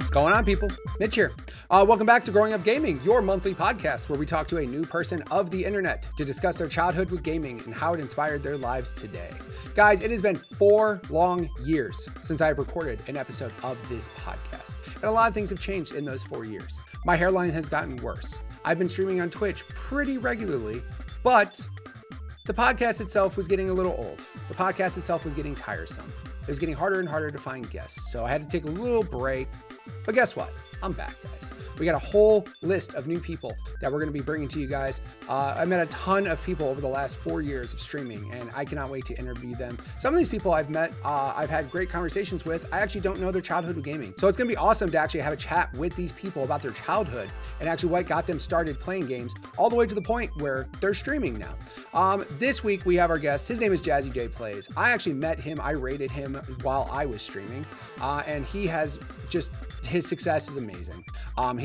What's going on, people? Mitch here. Welcome back to Growing Up Gaming, your monthly podcast where we talk to a new person of the internet to discuss their childhood with gaming and how it inspired their lives today. Guys, it has been 4 long years since I've recorded an episode of this podcast, and a lot of things have changed in those 4 years. My hairline has gotten worse. I've been streaming on Twitch pretty regularly, but the podcast itself was getting a little old. The podcast itself was getting tiresome. It was getting harder and harder to find guests, so I had to take a little break. But guess what? I'm back, guys. We got a whole list of new people that we're going to be bringing to you guys. I met a ton of people over the last 4 years of streaming, and I cannot wait to interview them. Some of these people I've met, I've had great conversations with. I actually don't know their childhood with gaming. So it's going to be awesome to actually have a chat with these people about their childhood and actually what got them started playing games all the way to the point where they're streaming now. This week we have our guest. His name is JazzyJayPlays. I actually met him. I rated him while I was streaming, and he has just... his success is amazing.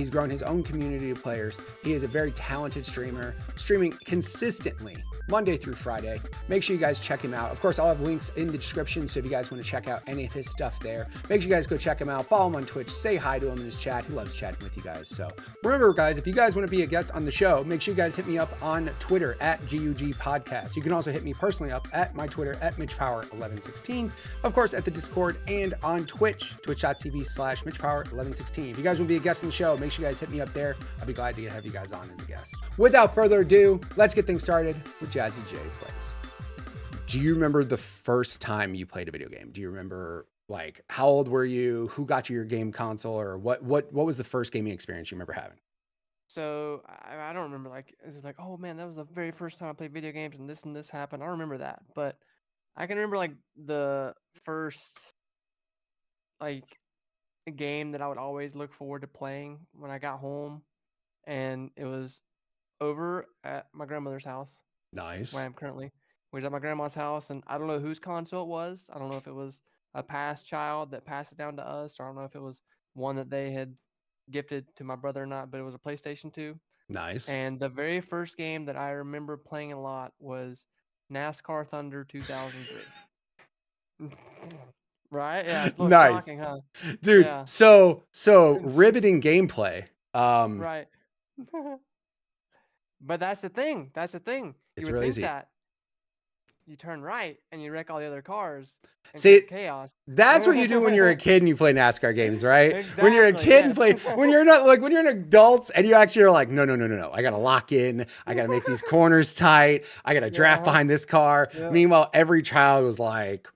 He's grown his own community of players. He is a very talented streamer, streaming consistently Monday through Friday. Make sure you guys check him out. Of course, I'll have links in the description, so if you guys want to check out any of his stuff there, make sure you guys go check him out. Follow him on Twitch. Say hi to him in his chat. He loves chatting with you guys. So remember, guys, if you guys want to be a guest on the show, make sure you guys hit me up on Twitter at GUG Podcast. You can also hit me personally up at my Twitter at MitchPower1116. Of course, at the Discord and on Twitch, twitch.tv/MitchPower1116. If you guys want to be a guest on the show, make sure you guys hit me up there. I'll be glad to have you guys on as a guest. Without further ado, let's get things started with JazzyJayPlays. Do you remember the first time you played a video game? Do you remember, like, how old were you? Who got you your game console? Or what was the first gaming experience you remember having? So I don't remember, like, is it like, oh man, that was the very first time I played video games and this happened. I don't remember that, but I can remember like the first like game that I would always look forward to playing when I got home, and it was over at my grandmother's house Nice. where I am currently. We was at my grandma's house, and I don't know whose console it was. I don't know if it was a past child that passed it down to us, or I don't know if it was one that they had gifted to my brother or not, but it was a PlayStation 2. Nice. And the very first game that I remember playing a lot was NASCAR Thunder 2003. Right? Yeah, it's a little Nice. shocking, huh? Dude, Yeah. so riveting gameplay. Right. But that's the thing. That's the thing. It's You would really think easy. that you turn right and you wreck all the other cars and See, cause chaos. that's what you do when you're a kid and you play NASCAR games, right? When you're a Exactly, kid and yes. play, when you're not like, when you're an adult and you actually are like, no. I got to lock in. I got to make these corners tight. I got to draft Yeah. behind this car. Yeah. Meanwhile, every child was like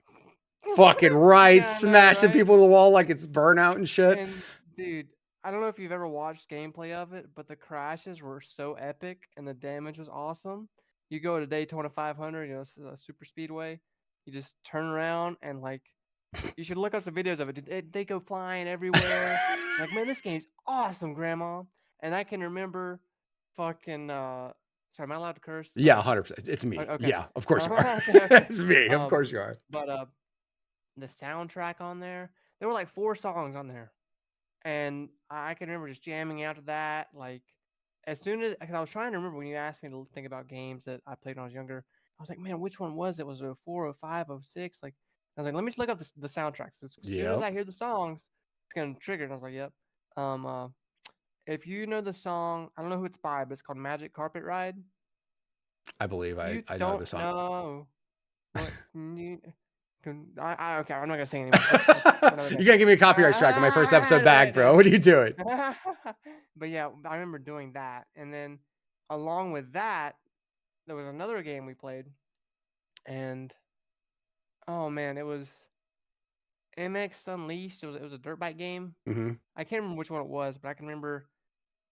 fucking right, Yeah, I know, smashing right? people to the wall like it's burnout and shit. And dude, I don't know if you've ever watched gameplay of it, but the crashes were so epic and the damage was awesome. You go to Daytona 500, you know, it's a super speedway. You just turn around and like, you should look up some videos of it. They go flying everywhere. Like, man, this game's awesome, Grandma. And I can remember fucking. Sorry, am I allowed to curse? Yeah, 100%. It's me. Okay. Yeah, of course you are. Okay. It's me. Of course you are. But the soundtrack on there, there were like 4 songs on there, and I can remember just jamming out to that. Like, as soon as, because I was trying to remember when you asked me to think about games that I played when I was younger, I was like, man, which one was it? Was it 04, 05, 06? Like, I was like, let me just look up the soundtracks. As soon as I hear the songs, it's gonna trigger. And I was like, yep. If you know the song, I don't know who it's by, but it's called Magic Carpet Ride. I believe I know don't the song. know what you, okay, I'm not gonna sing anymore. You can't give me a copyright strike on my first episode back, bro. What are you doing? But yeah, I remember doing that, and then along with that, there was another game we played, and oh man, it was MX Unleashed. It was a dirt bike game. Mm-hmm. I can't remember which one it was, but I can remember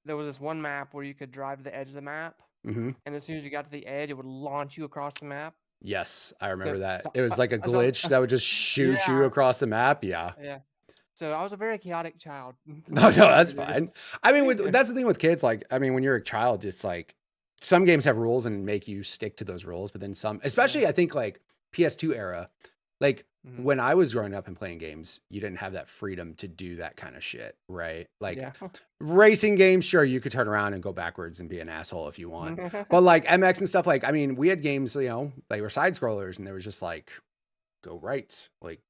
there was this one map where you could drive to the edge of the map, Mm-hmm. and as soon as you got to the edge, it would launch you across the map. Yes, I remember So- that. so- It was like a glitch that would just shoot you Yeah. across the map. Yeah. Yeah. So I was a very chaotic child. No, that's fine. I mean, that's the thing with kids. Like, I mean, when you're a child, it's like some games have rules and make you stick to those rules, but then some, especially I think like PS2 era, like when I was growing up and playing games, you didn't have that freedom to do that kind of shit, right? Like racing games, sure, you could turn around and go backwards and be an asshole if you want. But like MX and stuff, like, I mean, we had games, you know, they were side scrollers and they were just like, go right. Like,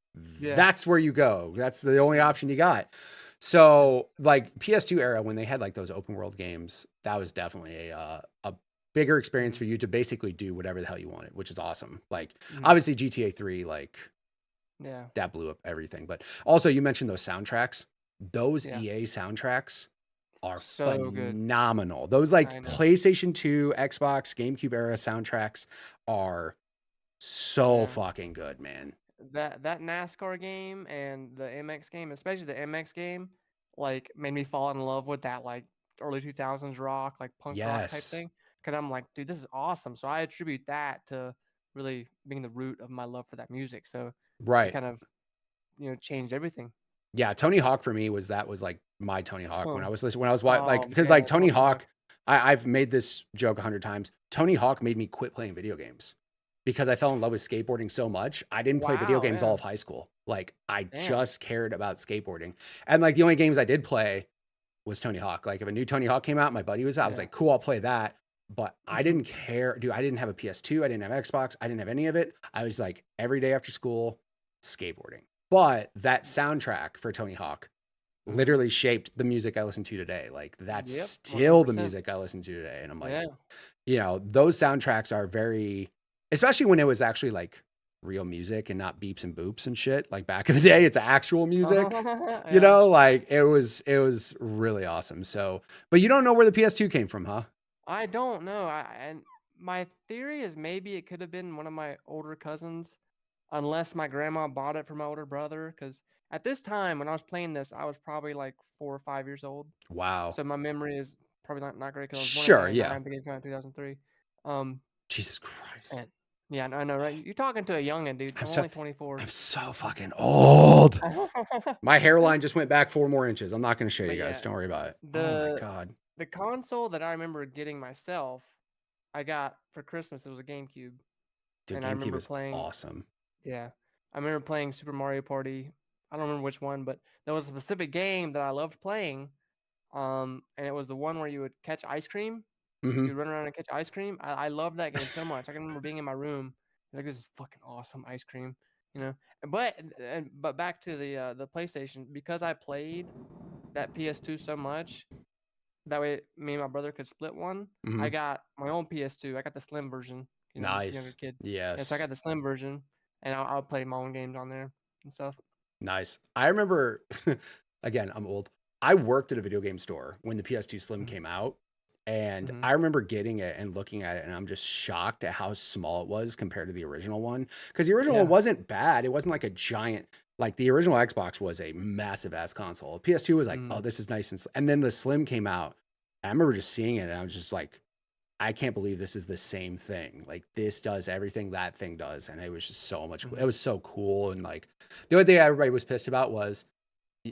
that's where you go. That's the only option you got. So like PS2 era, when they had like those open world games, that was definitely a bigger experience Mhm. for you to basically do whatever the hell you wanted, which is awesome. Like Mhm. obviously GTA 3, like Yeah. that blew up everything. But also you mentioned those soundtracks. Those Yeah. EA soundtracks are So good. phenomenal. Those like I know. PlayStation 2, Xbox, GameCube era soundtracks are so Yeah. fucking good, man. That NASCAR game and the MX game, especially the MX game, like made me fall in love with that like early 2000s rock, like punk rock type Yes. thing. Cause I'm like, dude, this is awesome. So I attribute that to really being the root of my love for that music. So it Right. kind of, changed everything. Yeah, Tony Hawk for me was like my Tony Hawk when I was listening when I was like Oh because like man, Tony Tony Hawk. Hawk, I've made this joke 100 times. Tony Hawk made me quit playing video games because I fell in love with skateboarding so much. I didn't play video Wow, games all yeah. of high school. Like I Damn. just cared about skateboarding, and like the only games I did play was Tony Hawk. Like if a new Tony Hawk came out, my buddy was out. I was Yeah. like, cool, I'll play that. But I Mhm. didn't care, dude. I didn't have a PS2. I didn't have Xbox. I didn't have any of it. I was like every day after school skateboarding. But that Nice. soundtrack for Tony Hawk Mhm. literally shaped the music I listen to today. Like that's Yep, still the 100%. music I listen to today. And I'm like, Yeah. those soundtracks are very, especially when it was actually like real music and not beeps and boops and shit. Like back in the day, it's actual music. Yeah. Like it was really awesome. So, but you don't know where the PS2 came from, huh? I don't know. And my theory is maybe it could have been one of my older cousins, unless my grandma bought it for my older brother. Because at this time, when I was playing this, I was probably like 4 or 5 years old. Wow. So my memory is probably not great because I was born in Sure. Yeah. '99, beginning of 2003. Um, Jesus Christ. and yeah, I know, right? You're talking to a youngin', dude. I'm I'm so, only 24. I'm so fucking old. But My hairline just went back 4 more inches. I'm not going to show you guys. yeah, Don't worry about it. Oh my the God. the console that I remember getting myself, I got for Christmas. It was a GameCube, Dude, and I GameCube remember is playing. awesome. Yeah, I remember playing Super Mario Party. I don't remember which one, but there was a specific game that I loved playing. And it was the one where you would catch ice cream. Hmm. You'd run around and catch ice cream. I loved that game so much. I can remember being in my room, like this is fucking awesome ice cream, you know. But back to the PlayStation, because I played that PS2 so much. That way, me and my brother could split one. Hmm. I got my own PS2. I got the slim version. I'm a younger Nice. kid. Yeah, so I Yes. got the slim version, and I'll play my own games on there and stuff. Nice. I remember, again, I'm old. I worked at a video game store when the PS2 Slim Mhm. came out. And Mhm. I remember getting it and looking at it, and I'm just shocked at how small it was compared to the original one. Because the original one Yeah. wasn't bad. It wasn't like a giant, like the original Xbox was a massive ass console. PS2 was like, oh, Mhm. this is nice. And then the Slim came out. I remember just seeing it, and I was just like, I can't believe this is the same thing. Like this does everything that thing does. And it was just so much, it Mhm. was so cool. And like the only thing everybody was pissed about was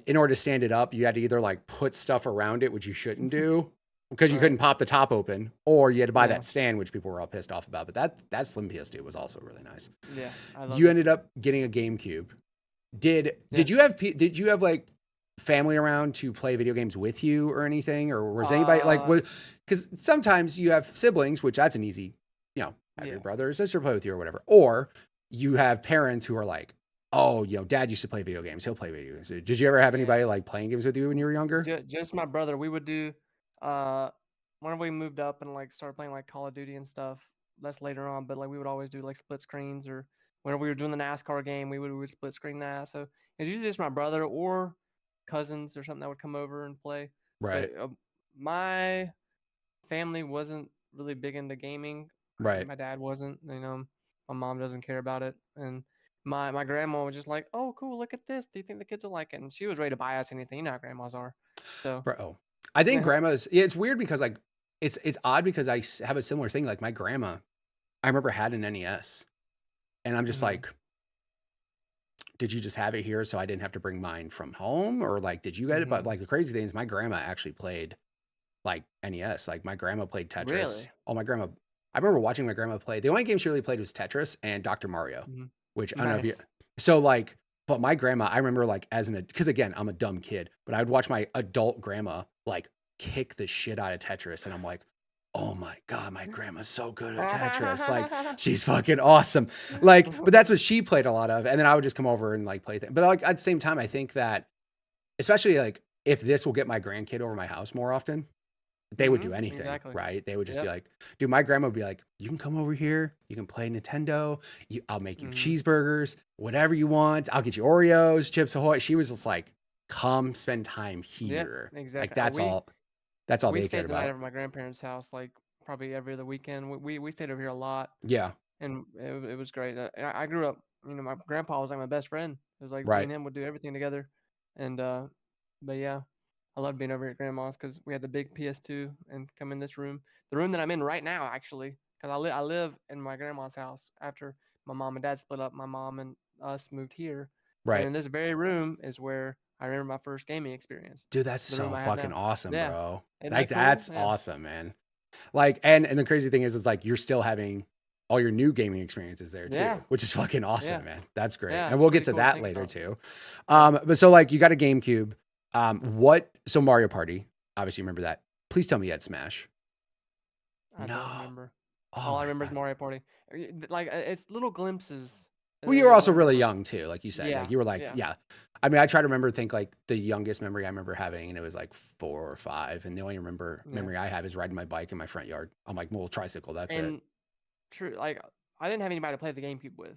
in order to stand it up, you had to either like put stuff around it, which you shouldn't do because you Right. couldn't pop the top open, or you had to buy Yeah. that stand, which people were all pissed off about. But that Slim PS2 was also really nice. Yeah. I loved You it. ended up getting a GameCube. Did Yeah. did you have did you have like family around to play video games with you or anything, or was anybody like Uh. was because sometimes you have siblings, which that's an easy, have your Yeah. brother or sister play with you or whatever, or you have parents who are like, oh, dad used to play video games, he'll play video games. Did you ever have Yeah. anybody like playing games with you when you were younger? Just my brother. We would do uh whenever we moved up and like started playing like Call of Duty and stuff. That's later on, but like we would always do like split screens, or whenever we were doing the NASCAR game, we would split screen that. So it's usually just my brother or cousins or something that would come over and play. But Right, my family wasn't really big into gaming. right. My dad wasn't. My mom doesn't care about it, and my grandma was just like, "Oh, cool! Look at this. Do you think the kids will like it?" And she was ready to buy us anything. You know how grandmas are. So Bro, I think yeah. grandma's, yeah, it's weird because like it's odd because have a similar thing. Like my grandma, I remember had an NES, and I'm just Mhm. like, did you just have it here so I didn't have to bring mine from home, or like did you get it? But Mhm. like the crazy thing is my grandma actually played like NES. Like my grandma played Tetris. Really? Oh, my grandma. I remember watching my grandma play. The only game she really played was Tetris and Dr. Mario, Mhm. which I don't know if you. Nice. So like, but my grandma, I remember like because again I'm a dumb kid, but I would watch my adult grandma like kick the shit out of Tetris, and I'm like, oh my God, my grandma's so good at Tetris. Like she's fucking awesome. Like, but that's what she played a lot of, and then I would just come over and like play things. But like at the same time, I think that especially like if this will get my grandkid over my house more often, they would do anything, Exactly. right? They would just be Yep. like, dude, my grandma would be like, you can come over here, you can play Nintendo, I'll make you cheeseburgers, whatever you want. I'll get you Oreos, Chips Ahoy. She was just like, come spend time Yeah, here. Like exactly. that's all We they cared stayed the night about. over my grandparents' house, like probably every other weekend. We stayed over here a lot, Yeah, and it was great. I grew up, my grandpa was like my best friend. It was like me right, and him would do everything together, and but yeah, I loved being over here at grandma's because we had the big PS2 and come in this room, the room that I'm in right now, actually, because I live in my grandma's house after my mom and dad split up. My mom and us moved here, and right. in this very room is where I remember my first gaming experience. Dude, that's The room so I have fucking now. awesome, Yeah, bro. isn't Like that cool? that's Yeah, awesome, man. Like, and the crazy thing is like you're still having all your new gaming experiences there yeah, too, which is fucking yeah, awesome, man. That's great. yeah. And It's we'll get pretty to cool to that think later about. too. Yeah, But so like you got a GameCube. So Mario Party, obviously you remember that. Please tell me you had Smash. I don't No. remember. Oh All I my remember is God. Mario Party. Like it's little glimpses Well, you were is what also I really remember. young too, like you said. Like Yeah, you were like, yeah, yeah. I mean, I try to think like the youngest memory I remember having, and it was like 4 or 5. And the only yeah. memory I have is riding my bike in my front yard on like little tricycle. That's it. And true, like I didn't have anybody to play the GameCube with.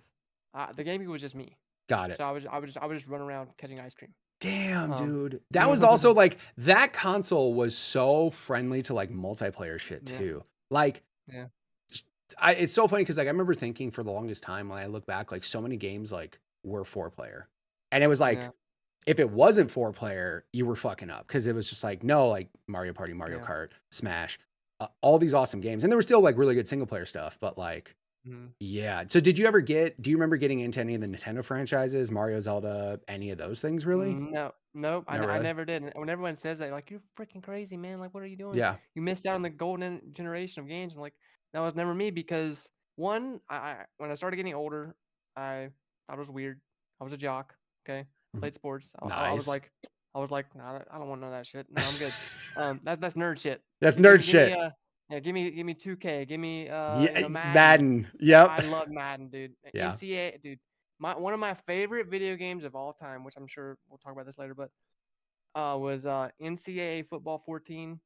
The GameCube was just me. Got it. So I would just run around catching ice cream. Damn, Um, dude. That was also like that console was so friendly to like multiplayer shit yeah, too. Like yeah, it's so funny because like I remember thinking for the longest time when I look back, like so many games like were 4 player. And it was like yeah, if it wasn't 4 player, you were fucking up because it was just like no, like Mario Party, Mario yeah. Kart, Smash, all these awesome games. And there was still like really good single player stuff, but like Mhm. yeah. So do you remember getting into any of the Nintendo franchises, Mario, Zelda, any of those things really? No, nope. No, I really? never did. And when everyone says that, like, you're freaking crazy, man. Like, what are you doing? Yeah. You missed out on the golden generation of games. I'm like, that was never me because one, when I started getting older, I thought it was weird. I was a jock. Okay, played sports. Nice. I was like, nah, I don't want none of that shit. No, I'm good. That's nerd shit. That's Give nerd me, shit. yeah, give me 2K. Give me, Yeah, Madden. Madden. Yep. I love Madden, dude. Yeah. NCAA, dude. One of my favorite video games of all time, which I'm sure we'll talk about this later, but was NCAA Football 14.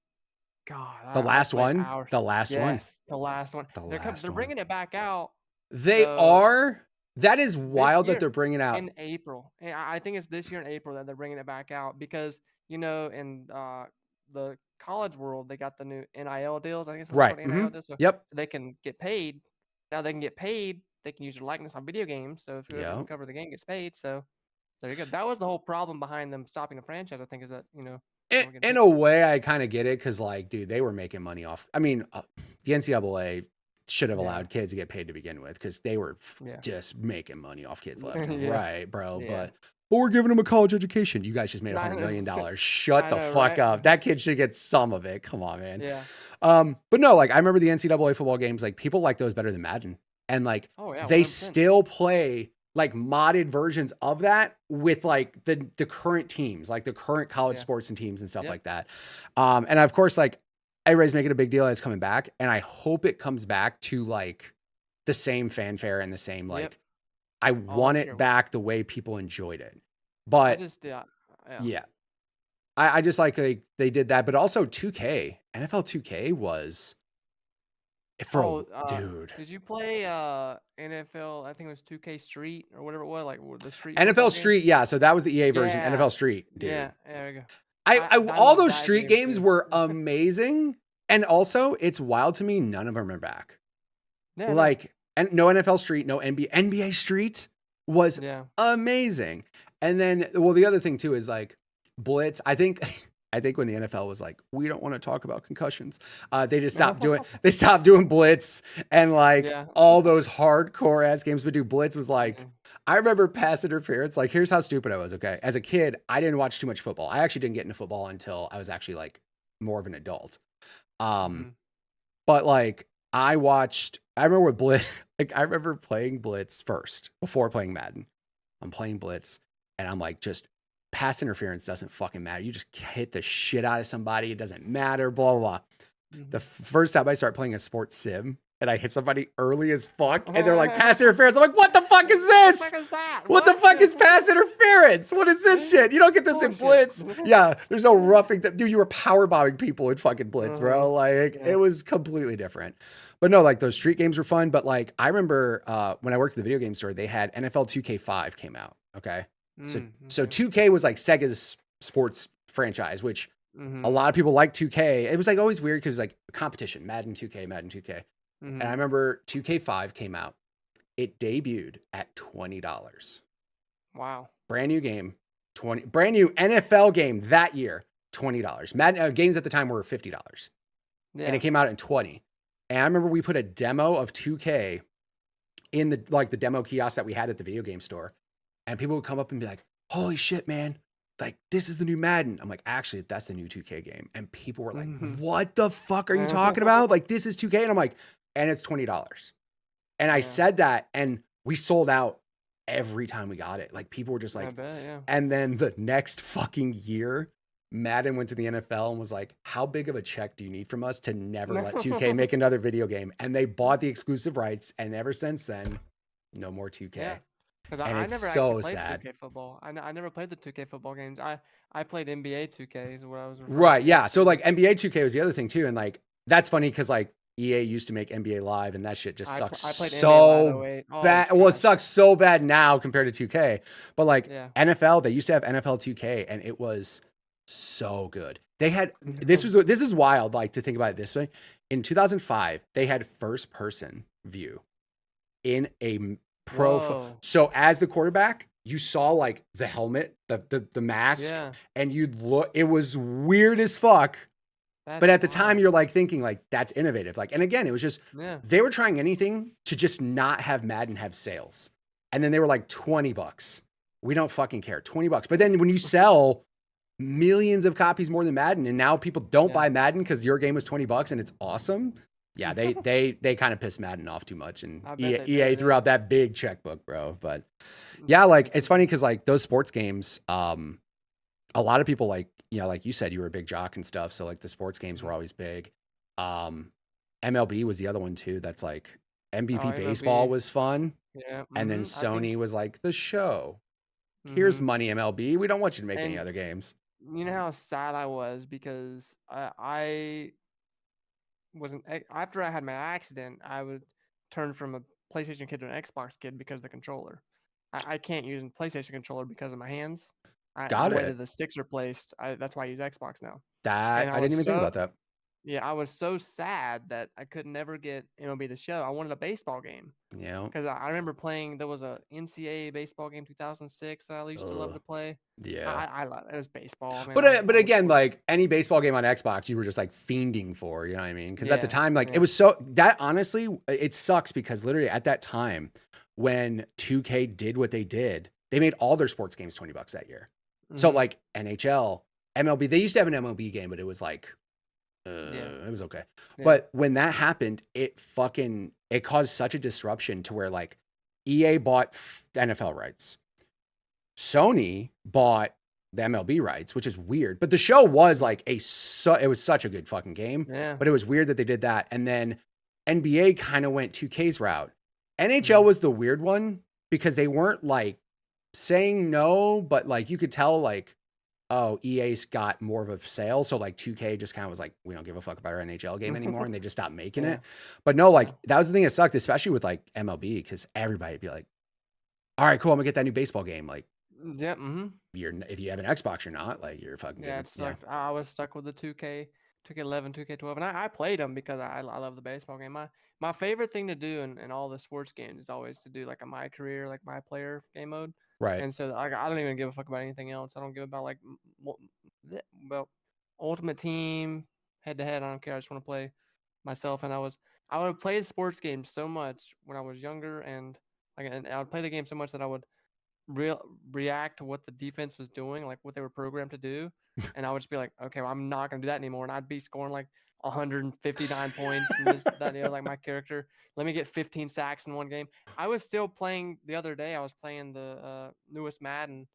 God, The I last played one. hours. The last one. Yes, the last one. The last They're one. bringing it back out They though are. That is this wild that year they're bringing out. in April. I think it's this year in April that they're bringing it back out because in the college world they got the new NIL deals. I guess what it's Right. called, NIL deals, so Yep. they can get paid. Now they can get paid. They can use their likeness on video games. So if whoever can Yep. cover the game gets paid. So there you go. That was the whole problem behind them stopping the franchise. I think is that they were getting In paid. a way, I kind of get it because, like, dude, they were making money off. I mean, the NCAA should have Yeah, allowed kids to get paid to begin with because they were yeah, just making money off kids left and yeah, right, bro. yeah. But we're giving them a college education. You guys just made I $100 know, million. Shut I the know, fuck right? up. That kid should get some of it. Come on, man. Yeah. But no, like I remember the NCAA football games. Like people like those better than Madden, and like Oh yeah, they 100%. still play like modded versions of that with like the current teams, like the current college Yeah. sports and teams and stuff Yep. like that. And of course, like everybody's making a big deal that it's coming back, and I hope it comes back to like the same fanfare and the same Yep. like I Oh, I'm want it sure. back the way people enjoyed it. I But just yeah. Yeah. yeah, I just like they did that, but also 2K, NFL 2K was for Oh, dude. did you play NFL? I think it was 2K Street or whatever it was, like the street football NFL game. Street, yeah. So that was the EA version. Yeah. NFL Street, dude. Yeah. There we go. I I all love those that street game games too. were amazing, and also it's wild to me. None of them are back. Yeah. No. Like, and no NFL Street, no NBA Street was Yeah. amazing. And then, well, the other thing too is like Blitz. I think I think when the NFL was like, we don't want to talk about concussions, they just stopped doing Blitz and like Yeah. all those hardcore ass games. But dude, Blitz was like, Mhm. I remember pass interference. Like, here's how stupid I was. Okay, as a kid, I didn't watch too much football. I actually didn't get into football until I was actually like more of an adult. Mhm. But like I remember with Blitz, like I remember playing Blitz first before playing Madden. I'm playing Blitz and I'm like, just pass interference doesn't fucking matter. You just hit the shit out of somebody. It doesn't matter, blah, blah, blah. The Mhm. first time I start playing a sports sim, and I hit somebody early as fuck, and they're like, pass interference. I'm like, what the fuck is this? What the fuck is that? What the fuck is pass interference? What is this shit? You don't get this in Blitz. Yeah, there's no roughing. Dude, you were power bombing people in fucking Blitz, bro. Like, it was completely different. But no, like those street games were fun. But like, I remember when I worked at the video game store, they had NFL 2K5 came out. Okay. So 2K was like Sega's sports franchise, which a lot of people like 2K. It was like always weird because it was like a competition, Madden 2K, Madden 2K. And I remember 2K5 came out. It debuted at $20. Wow. Brand new game, brand new NFL game that year, $20. Madden games at the time were $50. Yeah. And it came out in 20. And I remember we put a demo of 2K in the demo kiosk that we had at the video game store. And people would come up and be like, holy shit, man. Like, this is the new Madden. I'm like, actually, that's the new 2K game. And people were like, what the fuck are you talking about? Like, this is 2K. And I'm like, and it's $20. And I said that, and we sold out every time we got it. Like, people were just like, and then the next fucking year, Madden went to the NFL and was like, how big of a check do you need from us to never let 2K make another video game? And they bought the exclusive rights. And ever since then, no more 2K. Yeah. Because I never actually played 2K football. I never played the 2K football games. I played NBA 2K is what I was right. Yeah. So like NBA 2K was the other thing too. And like, that's funny because like EA used to make NBA Live and that shit just sucks so bad. Well, it sucks so bad now compared to 2K. But like NFL, they used to have NFL 2K and it was so good. They had, this is wild, like to think about it this way. In 2005, they had first person view in a so as the quarterback, you saw like the helmet, the mask, and you'd look, it was weird as fuck. But at the time you're like thinking like that's innovative. Like, and again, it was just, they were trying anything to just not have Madden have sales. And then they were like $20. We don't fucking care. $20. But then when you sell millions of copies more than Madden, and now people don't buy Madden because your game was $20 and it's awesome. Yeah, they kind of pissed Madden off too much, and EA threw out that big checkbook, bro. But yeah, like it's funny because like those sports games, a lot of people like, you know, like you said, you were a big jock and stuff, so like the sports games were always big. MLB was the other one too. That's like MVP baseball was fun, and then Sony was like the show. Here's money, MLB. We don't want you to make any other games. You know how sad I was because I wasn't, after I had my accident, I would turn from a PlayStation kid to an Xbox kid because of the controller. I can't use a PlayStation controller because of my hands. Got the way it. that the sticks are placed. That's why I use Xbox now. That I didn't even think about that. Yeah, I was so sad that I could never get MLB The Show. I wanted a baseball game. Yeah. Because I remember playing, there was a NCAA baseball game 2006 I used to love to play. Yeah. I love it. It was baseball. Man. But again, like any baseball game on Xbox, you were just like fiending for, you know what I mean? Because at the time, like it was so, that honestly, it sucks because literally at that time when 2K did what they did, they made all their sports games $20 that year. So like NHL, MLB, they used to have an MLB game, but it was like, it was okay. But when that happened, it caused such a disruption to where like EA bought NFL rights. Sony bought the MLB rights, which is weird. But the show was like it was such a good fucking game. Yeah. But it was weird that they did that. And then NBA kind of went 2K's route. NHL was the weird one because they weren't like saying no, but like you could tell like, oh, EA's got more of a sale. So like 2K just kind of was like, we don't give a fuck about our NHL game anymore. And they just stopped making it. But no, like that was the thing that sucked, especially with like MLB, because everybody would be like, all right, cool, I'm gonna get that new baseball game. Like, if you have an Xbox, you're not like you're fucking. Yeah, it sucked. I was stuck with the 2K11, 2K12, and I played them because I love the baseball game. My favorite thing to do in all the sports games is always to do like a my career, like my player game mode. Right. And so I don't even give a fuck about anything else. I don't give about like, well, Ultimate Team, head to head. I don't care. I just want to play myself. And I would play sports games so much when I was younger, and I would play the game so much that I would react to what the defense was doing, like what they were programmed to do, and I would just be like, okay, well, I'm not gonna do that anymore, and I'd be scoring like 159 points and this, that, like my character. Let me get 15 sacks in one game. I was still playing the other day. I was playing the newest Madden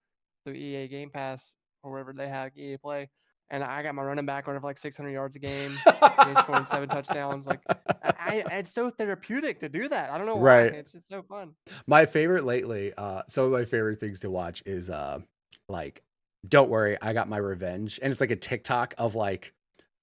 through EA Game Pass or wherever they have EA Play, and I got my running back running for like 600 yards a game, and scoring 7 touchdowns. Like it's so therapeutic to do that. I don't know why. Right. It's just so fun. My favorite lately, some of my favorite things to watch is like, don't worry, I got my revenge. And it's like a TikTok of like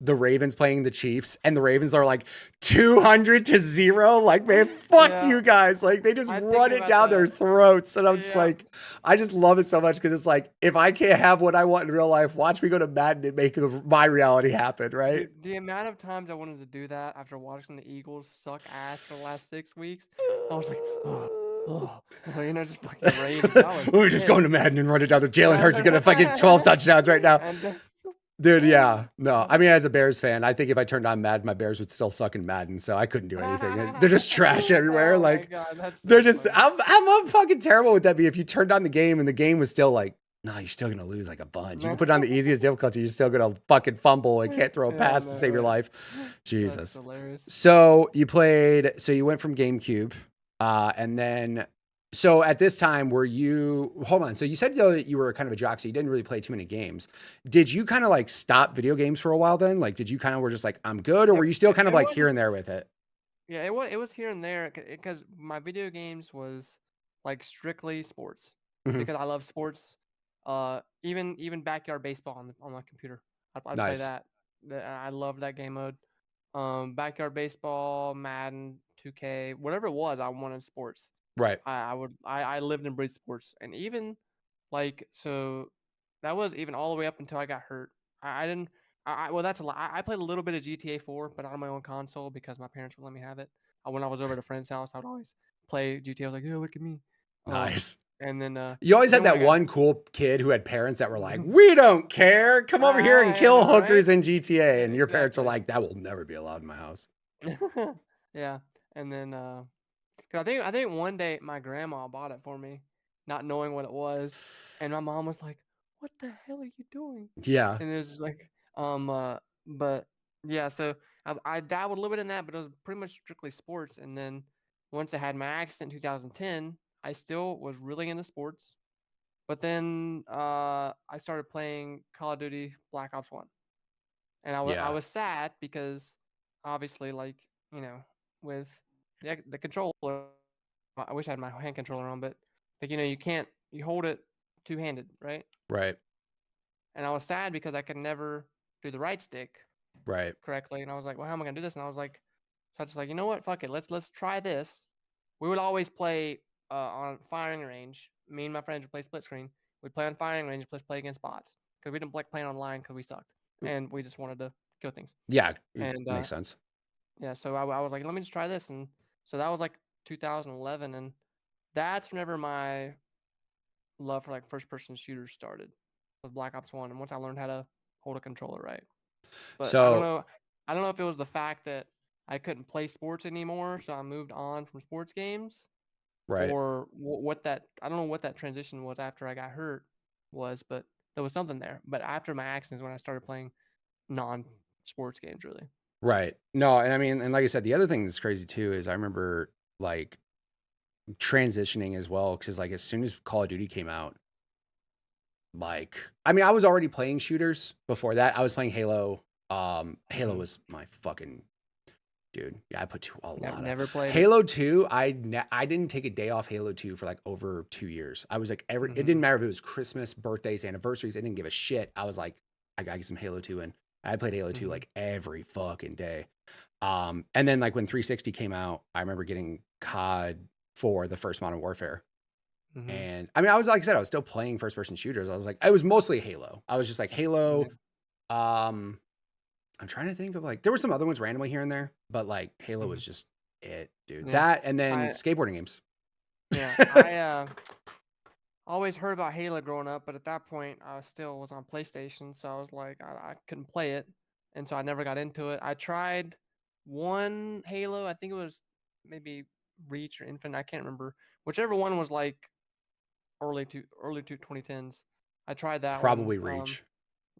the Ravens playing the Chiefs, and the Ravens are like 200-0. Like, man, fuck Yeah. you guys. Like, they just I think run it about down their that. throats. And I'm just Yeah. like, I just love it so much because it's like, if I can't have what I want in real life, watch me go to Madden and make my reality happen, right? The amount of times I wanted to do that after watching the Eagles suck ass for the last 6 weeks, I was like, just fucking rage. I was We're just pissed. going to Madden and run it down. The Jalen Hurts is gonna fucking 12 touchdowns right now. And Dude, yeah. No, I mean, as a Bears fan, I think if I turned on Madden, my Bears would still suck in Madden, so I couldn't do anything. They're just trash everywhere. Oh my Like, God, that's so they're just, funny. I'm fucking terrible with that. Be if you turned on the game and the game was still like, no, you're still gonna lose like a bunch. You can put it on the easiest difficulty, you're still gonna fucking fumble and can't throw a Yeah, I pass to know, save your right? life. That's Jesus. hilarious. So you went from GameCube, and then, so at this time, hold on. So you said though that you were kind of a jock, so you didn't really play too many games. Did you kind of like stop video games for a while then? Like, did you kind of were just like, I'm good, or were you still kind of like here and there with it? Yeah, it was here and there because my video games was like strictly sports Mhm. because I love sports. Even backyard baseball on my computer. I'd play Nice. that. I love that game mode. Backyard baseball, Madden, 2K, whatever it was, I wanted sports. Right. I lived and breathed sports, and even like so that was even all the way up until I got hurt. I didn't. Well, that's a lot. I played a little bit of GTA 4, but on my own console because my parents would let me have it. When I was over at a friend's house, I would always play GTA. I was like, "Yeah, look at me." Nice. And then You always but had then when that I got one cool kid who had parents that were like, we don't care. Come over here and I kill know, hookers right? in GTA. And your parents are Exactly. like, that will never be allowed in my house. Yeah, and then 'cause I think one day my grandma bought it for me, not knowing what it was, and my mom was like, "What the hell are you doing?" Yeah. And it was just like, but yeah, so I dabbled a little bit in that, but it was pretty much strictly sports. And then once I had my accident in 2010, I still was really into sports. But then I started playing Call of Duty Black Ops 1. And I Yeah. was sad because obviously, like, you know, with the controller, I wish I had my hand controller on, but like, you hold it two-handed, right? Right. And I was sad because I could never do the right stick Right. correctly. And I was like, well, how am I gonna do this? And I was like, so I was just like, you know what? Fuck it. Let's try this. We would always play on firing range. Me and my friends would play split screen. We'd play on firing range, plus play against bots because we didn't like playing online because we sucked and we just wanted to kill things. Yeah. And Makes sense. yeah, so I was like, let me just try this. And so that was like 2011, and that's whenever my love for like first person shooters started with Black Ops 1. And once I learned how to hold a controller right. But I don't So, know. I don't know if it was the fact that I couldn't play sports anymore, so I moved on from sports games, right. or what that I don't know what that transition was after I got hurt was, but there was something there. But after my accident is when I started playing non-sports games, really. Right. No, and I mean, and like I said, the other thing that's crazy too is I remember like transitioning as well, because like as soon as Call of Duty came out, like, I mean, I was already playing shooters before that. I was playing Halo. Halo was my fucking dude. Yeah, I put a lot of Never played it. Halo 2. I didn't take a day off Halo 2 for like over 2 years. I was like, it didn't matter if it was Christmas, birthdays, anniversaries. I didn't give a shit. I was like, I gotta get some Halo 2 in. I played Halo 2 like every fucking day. And then like when 360 came out, I remember getting COD for the first Modern Warfare. And I mean, I was, like I said, I was still playing first person shooters. I was like, it was mostly Halo. I was just like Halo. I'm trying to think of like, there were some other ones randomly here and there, but like Halo was just it, dude. Yeah. That and then skateboarding games. Yeah, I always heard about Halo growing up, but at that point I still was on PlayStation, so I was like, I couldn't play it, and so I never got into it. I tried one Halo, I think it was maybe Reach or Infinite, I can't remember. Whichever one was like early to 2010s. I tried that Probably one. Reach.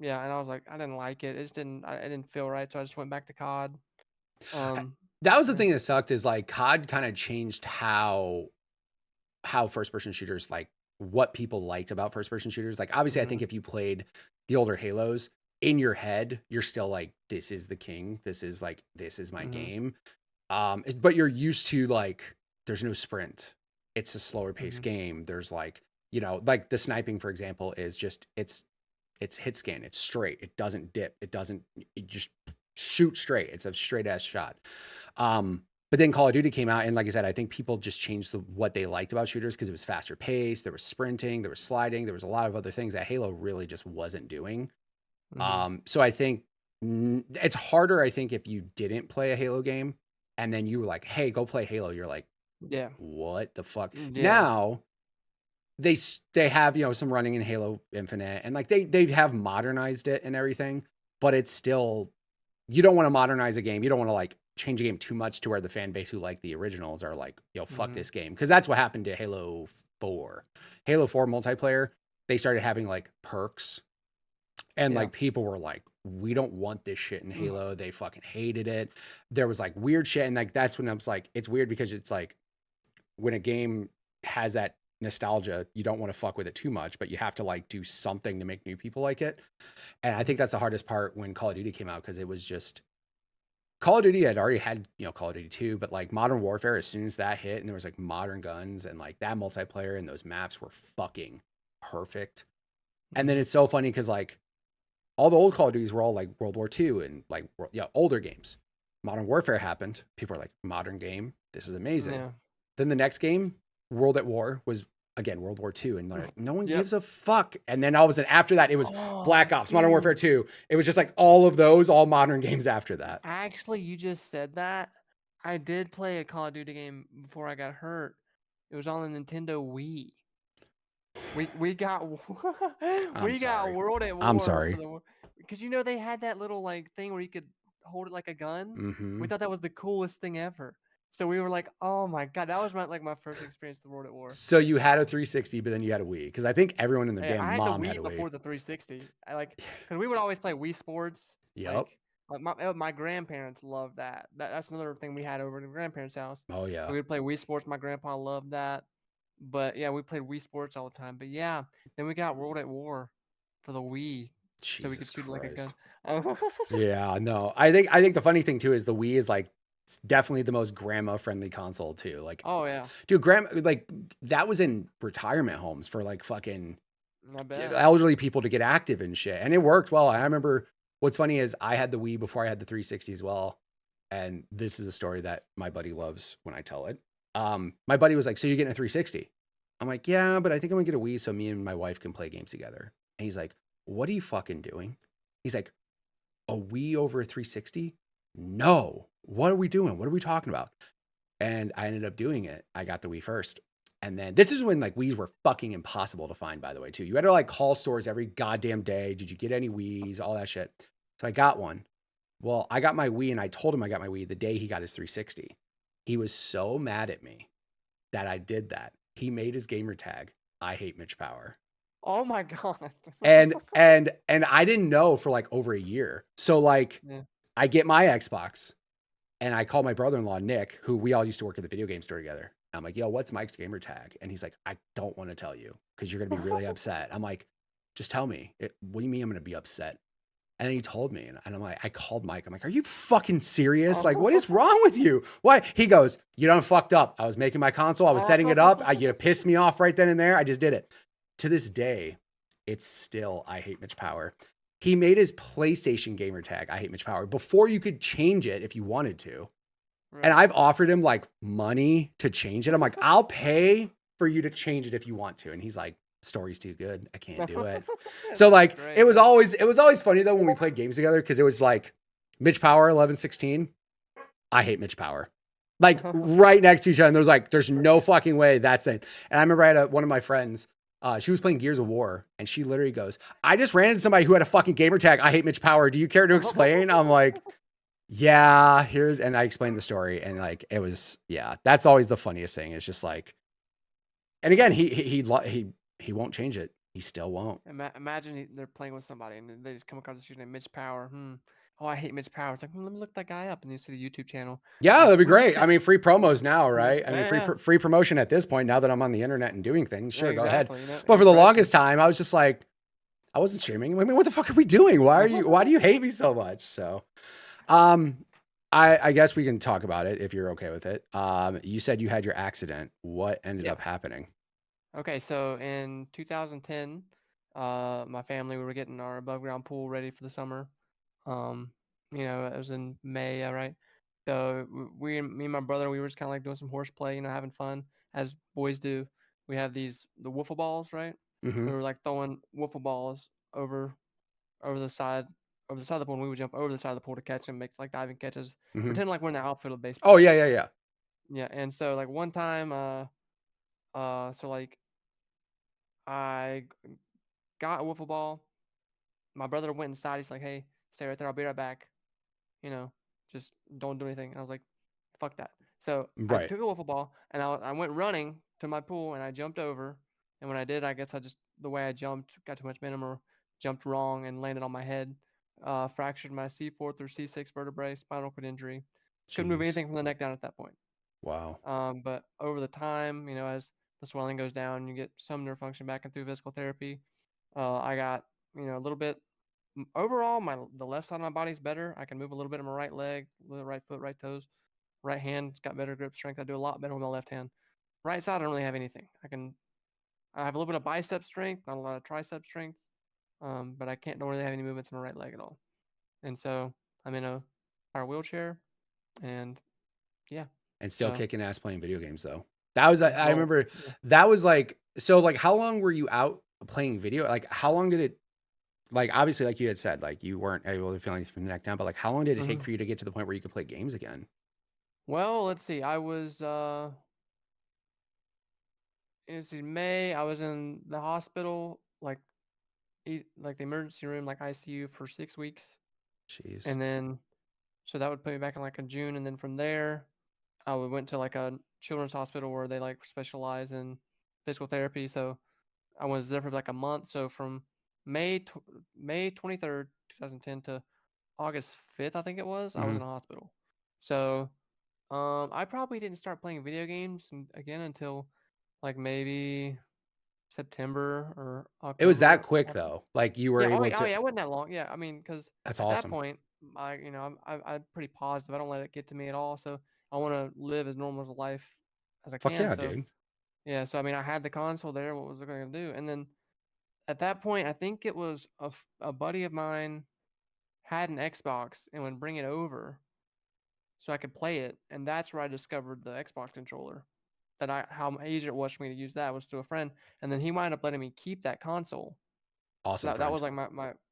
Yeah, and I was like, I didn't like it. It just didn't. It didn't feel right, so I just went back to COD. That was the thing that sucked is like COD kind of changed how first person shooters, like what people liked about first person shooters. Like obviously I think if you played the older Halos, in your head, you're still like, this is the king. This is my game. But you're used to like, there's no sprint. It's a slower paced game. There's like, like the sniping, for example, is just, it's hit scan. It's straight. It doesn't dip. It just shoot straight. It's a straight ass shot. But then Call of Duty came out, and like I said, I think people just changed what they liked about shooters because it was faster paced. There was sprinting, there was sliding, there was a lot of other things that Halo really just wasn't doing. So I think it's harder. I think if you didn't play a Halo game and then you were like, "Hey, go play Halo," you're like, Yeah. what the fuck? Yeah. Now they have some running in Halo Infinite, and like they have modernized it and everything, but it's still, you don't want to modernize a game. You don't want to like change a game too much to where the fan base who like the originals are like, fuck this game. Because that's what happened to Halo 4. Halo 4 multiplayer, they started having like perks. And like people were like, we don't want this shit in Halo. They fucking hated it. There was like weird shit. And like, that's when I was like, it's weird because it's like when a game has that nostalgia, you don't want to fuck with it too much, but you have to like do something to make new people like it. And I think that's the hardest part when Call of Duty came out, because it was just, Call of Duty had already had, Call of Duty 2, but like Modern Warfare, as soon as that hit and there was like modern guns and like that multiplayer and those maps were fucking perfect. And then it's so funny because like all the old Call of Duties were all like World War II and like, older games. Modern Warfare happened. People are like, modern game, this is amazing. Yeah. Then the next game, World at War, was again World War II, and like, no one gives a fuck. And then all of a sudden after that, it was Black Ops, Modern Warfare 2. It was just like all of those, all modern games after that. Actually, you just said that. I did play a Call of Duty game before I got hurt. It was on the Nintendo Wii. We got World at War. I'm sorry. Because they had that little like thing where you could hold it like a gun. We thought that was the coolest thing ever. So we were like, "Oh my god, that was my first experience with World at War." So you had a 360, but then you had a Wii, because I think everyone in their damn mom had a Wii before the 360. Because we would always play Wii Sports. Yep. My grandparents loved that. That's another thing we had over at the grandparents' house. Oh yeah. We would play Wii Sports. My grandpa loved that. But yeah, we played Wii Sports all the time. But yeah, then we got World at War for the Wii, so we could shoot like a gun. Yeah, no. I think the funny thing too is the Wii is like definitely the most grandma friendly console too. Like, oh yeah, dude, grandma, like that was in retirement homes for like fucking bet. elderly people to get active and shit, and it worked well. I remember. What's funny is I had the Wii before I had the 360 as well, and this is a story that my buddy loves when I tell it. My buddy was like, "So you're getting a 360?" I'm like, "Yeah, but I think I'm gonna get a Wii so me and my wife can play games together." And he's like, "What are you fucking doing?" He's like, "A Wii over a 360? No. What are we doing? What are we talking about?" And I ended up doing it. I got the Wii first. And then this is when like Wiis were fucking impossible to find, by the way, too. You had to like call stores every goddamn day. Did you get any Wiis? All that shit. So I got one. Well, I got my Wii, and I told him I got my Wii the day he got his 360. He was so mad at me that I did that. He made his gamer tag, "I hate Mitch Power." Oh my god. and I didn't know for like over a year. So like I get my Xbox and I call my brother-in-law, Nick, who we all used to work at the video game store together. I'm like, "Yo, what's Mike's gamer tag?" And he's like, "I don't want to tell you because you're going to be really upset." I'm like, "Just tell me." "What do you mean I'm going to be upset?" And then he told me, and I'm like, I called Mike. I'm like, "Are you fucking serious? Like, what is wrong with you?" "Why?" He goes, "You done fucked up. I was making my console. I was setting it up. You pissed me off right then and there. I just did it." To this day, it's still "I hate Mitch Power." He made his PlayStation gamer tag, "I hate Mitch Power," before you could change it if you wanted to. Right. And I've offered him like money to change it. I'm like, "I'll pay for you to change it if you want to." And he's like, "Story's too good. I can't do it." So like, great. It was always funny though when we played games together, because it was like Mitch Power 11-16, "I hate Mitch Power," like right next to each other. And there's no fucking way that's it. And I remember I had one of my friends. She was playing Gears of War, and she literally goes, "I just ran into somebody who had a fucking gamer tag, 'I hate Mitch Power.' Do you care to explain?" I'm like, "Yeah, and I explained the story, and like it was, yeah, that's always the funniest thing. It's just like, and again, he won't change it. He still won't." Imagine they're playing with somebody and they just come across the username Mitch Power. "Oh, I hate Mitch Power." It's like, let me look that guy up, and you see the YouTube channel. Yeah, that'd be great. I mean, free promos now, right? I mean, free promotion at this point. Now that I'm on the internet and doing things, sure, go ahead. But for the longest time, I was just like, I wasn't streaming. I mean, what the fuck are we doing? Why do you hate me so much? So, um, I guess we can talk about it if you're okay with it. You said you had your accident. What ended Yeah. up happening? Okay, so in 2010, my family we were getting our above ground pool ready for the summer. Um, it was in May, right? So me and my brother, we were just kind of like doing some horseplay, having fun as boys do. We have the wiffle balls, right? Mm-hmm. We were like throwing wiffle balls over over the side over the side of the pool, and we would jump over the side of the pool to catch them, make like diving catches, Mm-hmm. pretend like we're in the outfield of Oh baseball. yeah, yeah, yeah. Yeah, and so like one time, so like I got a wiffle ball. My brother went inside. He's like, "Hey, stay right there. I'll be right back. You know, just don't do anything." And I was like, "Fuck that." So I Right. took a wiffle ball and I went running to my pool and I jumped over. And when I did, I guess the way I jumped got too much momentum or jumped wrong and landed on my head. Fractured my C4 through C6 vertebrae, spinal cord injury. Couldn't move Jeez. anything from the neck down at that point. Wow. But over the time, as the swelling goes down, you get some nerve function back and through physical therapy. I got a little bit overall. The left side of my body's better. I can move a little bit of my right leg, right foot, right toes, right hand's got better grip strength. I do a lot better with my left hand. Right side, I don't really have anything. I have a little bit of bicep strength, not a lot of tricep strength, but I don't really have any movements in my right leg at all. And so I'm in a power wheelchair, and yeah, And still so kicking ass playing video games though. That was I well, remember yeah. that was like so like how long were you out playing video? Like how long did it like obviously like you had said like you weren't able to feel anything from the neck down, but like how long did it take Mhm. for you to get to the point where you could play games again? Well, let's see. It's in May. I was in the hospital, like the emergency room, like ICU for 6 weeks, Jeez. and then so that would put me back in like in June, and then from there, we went to like a children's hospital where they like specialize in physical therapy. So I was there for like a month. So from May 23rd, 2010 to August 5th, I think it was, I was Hmm. in a hospital. So I probably didn't start playing video games again until like maybe September or It was that October. quick though. Like you were Yeah. able Oh to yeah. It wasn't that long. Yeah. I mean, because that's at that awesome. point, I'm pretty positive. I don't let it get to me at all. So I want to live as normal as a life as I Fuck can. yeah, So dude. yeah. So I mean, I had the console there. What was I going to do? And then at that point, I think it was a buddy of mine had an Xbox and would bring it over so I could play it. And that's where I discovered the Xbox controller. How easy it was for me to use that was to a friend, and then he wound up letting me keep that console. So Awesome that friend. was like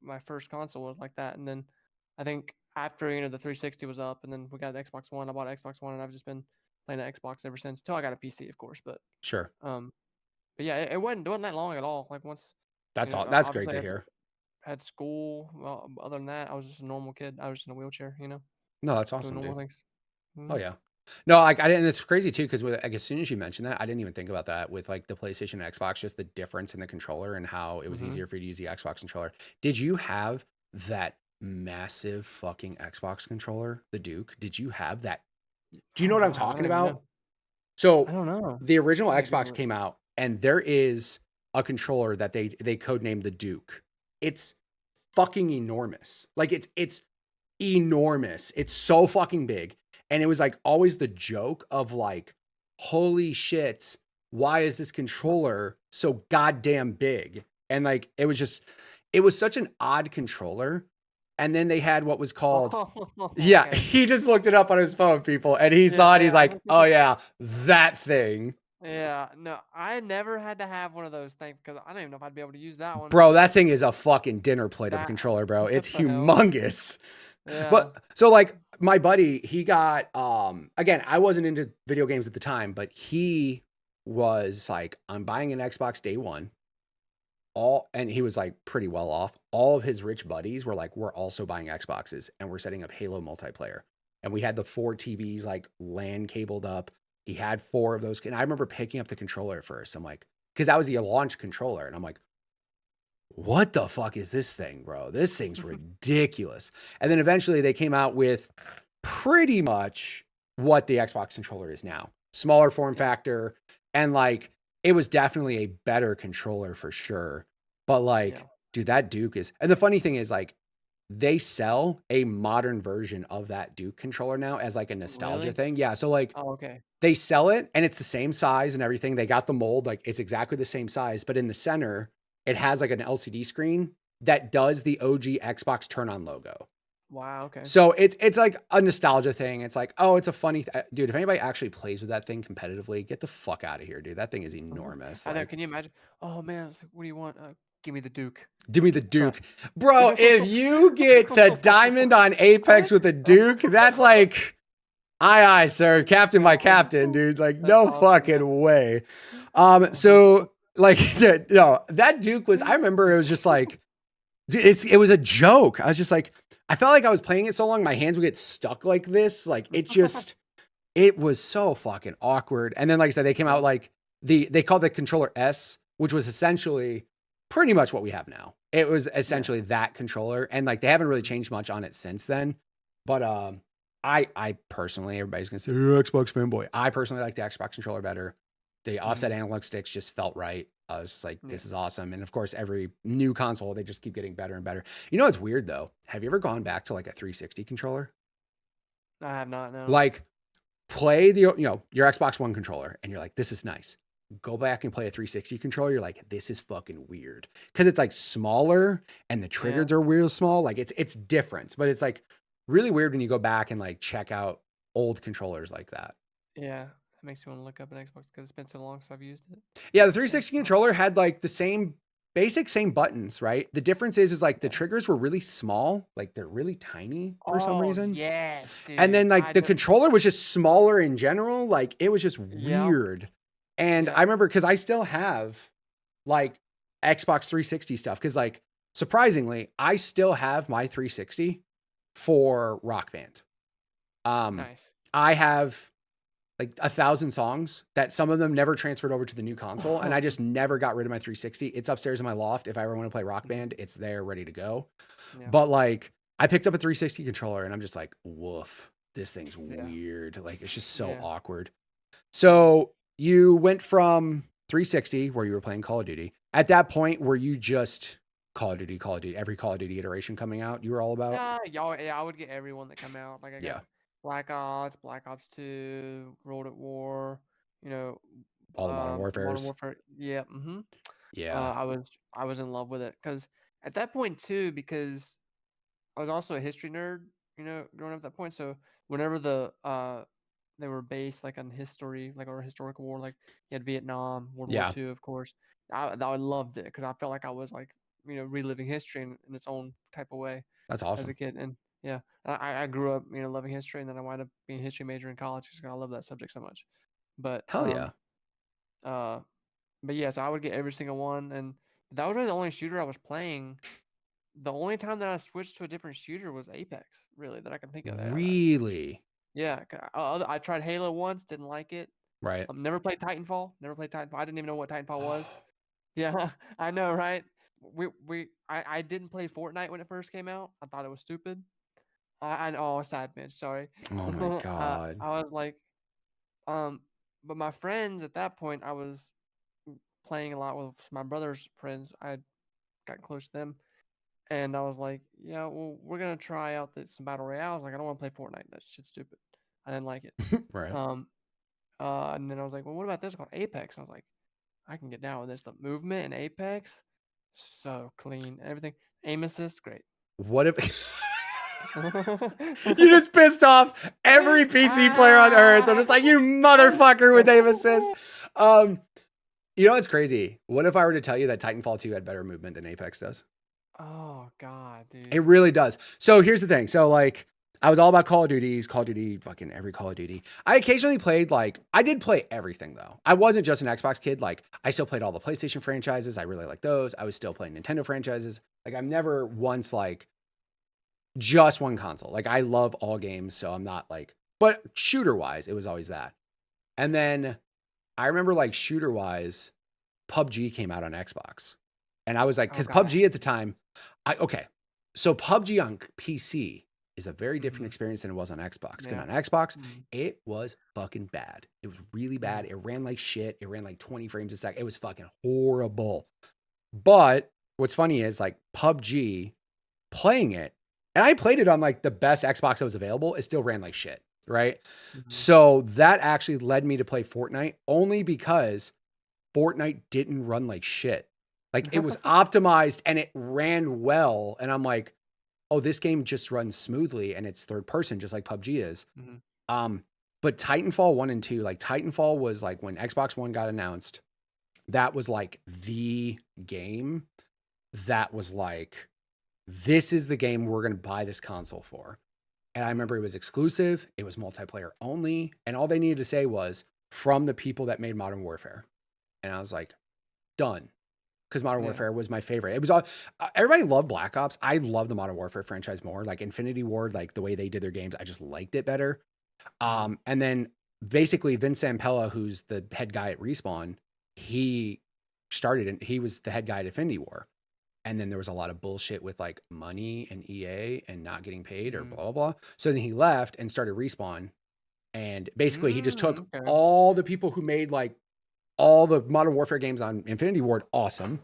my first console was like that, and then I think after the 360 was up, and then we got the Xbox One. I bought an Xbox One, and I've just been playing the Xbox ever since. Till I got a PC, of course, Sure. um, but yeah, it wasn't that long at all. Like once, That's all that's great obviously to I hear. had school. Well, other than that, I was just a normal kid. I was just in a wheelchair, No, that's doing awesome, normal dude. things. Oh Hmm. yeah. No, like I didn't. It's crazy too because like as soon as you mentioned that, I didn't even think about that with like the PlayStation and Xbox, just the difference in the controller and how it was Hmm. easier for you to use the Xbox controller. Did you have that massive fucking Xbox controller, the Duke? Did you have that? Do you know Oh what I'm God, I talking don't even know. about? I So don't know. the original I need to Xbox Google it. came out, and there is a controller that they codenamed the Duke. It's fucking enormous. Like it's enormous. It's so fucking big. And it was like always the joke of like, holy shit, why is this controller so goddamn big? And like it was such an odd controller. And then they had what was called, Oh, yeah, okay. he just looked it up on his phone, people, and he Yeah, saw it. He's yeah. like, oh yeah, that thing. Yeah, no, I never had to have one of those things because I don't even know if I'd be able to use that one. Bro, that thing is a fucking dinner plate of a That, controller, bro. what It's the hell? humongous. Yeah. But so like my buddy, he got again, I wasn't into video games at the time, but he was like, I'm buying an Xbox day one. All and he was like pretty well off. All of his rich buddies were like, we're also buying Xboxes and we're setting up Halo multiplayer. And we had the 4 TVs like LAN cabled up. He had 4 of those. And I remember picking up the controller at first. I'm like, because that was the launch controller. And I'm like, what the fuck is this thing, bro? This thing's ridiculous. And then eventually they came out with pretty much what the Xbox controller is now. Smaller form Yeah. factor and like it was definitely a better controller for sure. But Yeah. like Dude, that Duke is, and the funny thing is like they sell a modern version of that Duke controller now as like a nostalgia Really? thing. Yeah. So like Oh, okay. they sell it and it's the same size and everything. They got the mold, like it's exactly the same size, but in the center, it has like an LCD screen that does the OG Xbox turn on logo. Wow. Okay. So it's like a nostalgia thing. It's like, oh, it's a funny dude. If anybody actually plays with that thing competitively, get the fuck out of here, dude. That thing is enormous. I know. Like, Can you imagine? Oh man, it's like, what do you want? Give me the Duke. give me the Duke, Trust. bro. If you get to diamond on Apex with a Duke, that's like, aye, sir, captain, my captain, dude. Like, That's no awesome, man. fucking way. So like, no, that Duke was. I remember it was just like, dude, it was a joke. I was just like, I felt like I was playing it so long, my hands would get stuck like this. Like, it was so fucking awkward. And then, like I said, they came out like they called the controller S, which was essentially pretty much what we have now. It was essentially that controller, and like they haven't really changed much on it since then. But I personally, everybody's gonna say you're Xbox fanboy. I personally like the Xbox controller better. The offset analog sticks just felt right. I was just like, this is awesome. And of course, every new console, they just keep getting better and better. You know what's weird though? Have you ever gone back to like a 360 controller? I have not. No. Like play the your Xbox One controller and you're like, this is nice. Go back and play a 360 controller, you're like, this is fucking weird. Because it's like smaller and the triggers are real small. Like it's different, but it's like really weird when you go back and like check out old controllers like that. Yeah. That makes me want to look up an Xbox because it's been so long since I've used it. Yeah, the 360 controller had like the same buttons, right? The difference is like the triggers were really small, like they're really tiny for some reason. Yes, dude. And then like the controller was just smaller in general. Like it was just weird. And I remember because I still have like Xbox 360 stuff. Cause like surprisingly, I still have my 360 for Rock Band. Nice. I have like 1,000 songs that some of them never transferred over to the new console. And I just never got rid of my 360. It's upstairs in my loft. If I ever want to play Rock Band, it's there ready to go. Yeah. But like I picked up a 360 controller and I'm just like, woof, this thing's weird. Like it's just so awkward. So you went from 360 where you were playing Call of Duty. At that point, were you just Call of Duty, every Call of Duty iteration coming out you were all about? Yeah, I would get everyone that come out. Like I got Black Ops 2, World at War, all the Modern Warfares. Modern Warfare. Yeah. Yeah. I was in love with it because at that point too, because I was also a history nerd, growing up at that point. So whenever they were based like on history, like or historical war, like you had Vietnam, World War II, of course. I loved it because I felt like I was like reliving history in its own type of way. That's awesome. As a kid, and I grew up loving history, and then I wound up being a history major in college because I love that subject so much. But hell yeah. But yes, I would get every single one, and that was really the only shooter I was playing. The only time that I switched to a different shooter was Apex, really, that I can think of. Really? Yeah, I tried Halo once, didn't like it. Right. Never played Titanfall. I didn't even know what Titanfall was. Yeah, I know, right? I didn't play Fortnite when it first came out. I thought it was stupid. I know, sad bitch. Sorry. Oh my god. I was like, but my friends at that point, I was playing a lot with my brother's friends. I got close to them, and I was like, yeah, well, we're gonna try out some battle royale. I was like, I don't want to play Fortnite. That shit's stupid. I didn't like it. Right. And then I was like, well, what about this called Apex? I was like, I can get down with this. The movement in Apex, so clean. Everything. Aim assist, great. What if you just pissed off every PC player on earth? I'm just like, you motherfucker with aim assist. You know what's crazy? What if I were to tell you that Titanfall 2 had better movement than Apex does? Oh god, dude. It really does. So here's the thing. So like I was all about Call of Duty, fucking every Call of Duty. I occasionally played I did play everything though. I wasn't just an Xbox kid. Like I still played all the PlayStation franchises. I really like those. I was still playing Nintendo franchises. Like I'm never once like just one console. Like I love all games. So I'm not like, but shooter wise, it was always that. And then I remember like shooter wise, PUBG came out on Xbox. And I was like, because PUBG at the time, so PUBG on PC is a very different experience than it was on Xbox. Because on Xbox, it was fucking bad. It was really bad. It ran like shit. It ran like 20 frames a second. It was fucking horrible. But what's funny is like PUBG playing it, and I played it on like the best Xbox that was available. It still ran like shit, right? Mhm. So that actually led me to play Fortnite only because Fortnite didn't run like shit. Like it was optimized and it ran well. And I'm like, oh, this game just runs smoothly and it's third person, just like PUBG is. Mhm. Um, but Titanfall 1 and 2, like Titanfall was like when Xbox One got announced, that was like the game that was like, this is the game we're going to buy this console for. And I remember it was exclusive, it was multiplayer only, and all they needed to say was from the people that made Modern Warfare. And I was like, done. Because Modern Yeah. Warfare was my favorite. It was all everybody loved Black Ops. I love the Modern Warfare franchise more. Like Infinity Ward, like the way they did their games, I just liked it better. And then basically Vince Zampella, who's the head guy at Respawn, he started and he was the head guy at Infinity War. And then there was a lot of bullshit with like money and EA and not getting paid or blah, blah, blah. So then he left and started Respawn. And basically he just took Okay. all the people who made like all the Modern Warfare games on Infinity Ward awesome.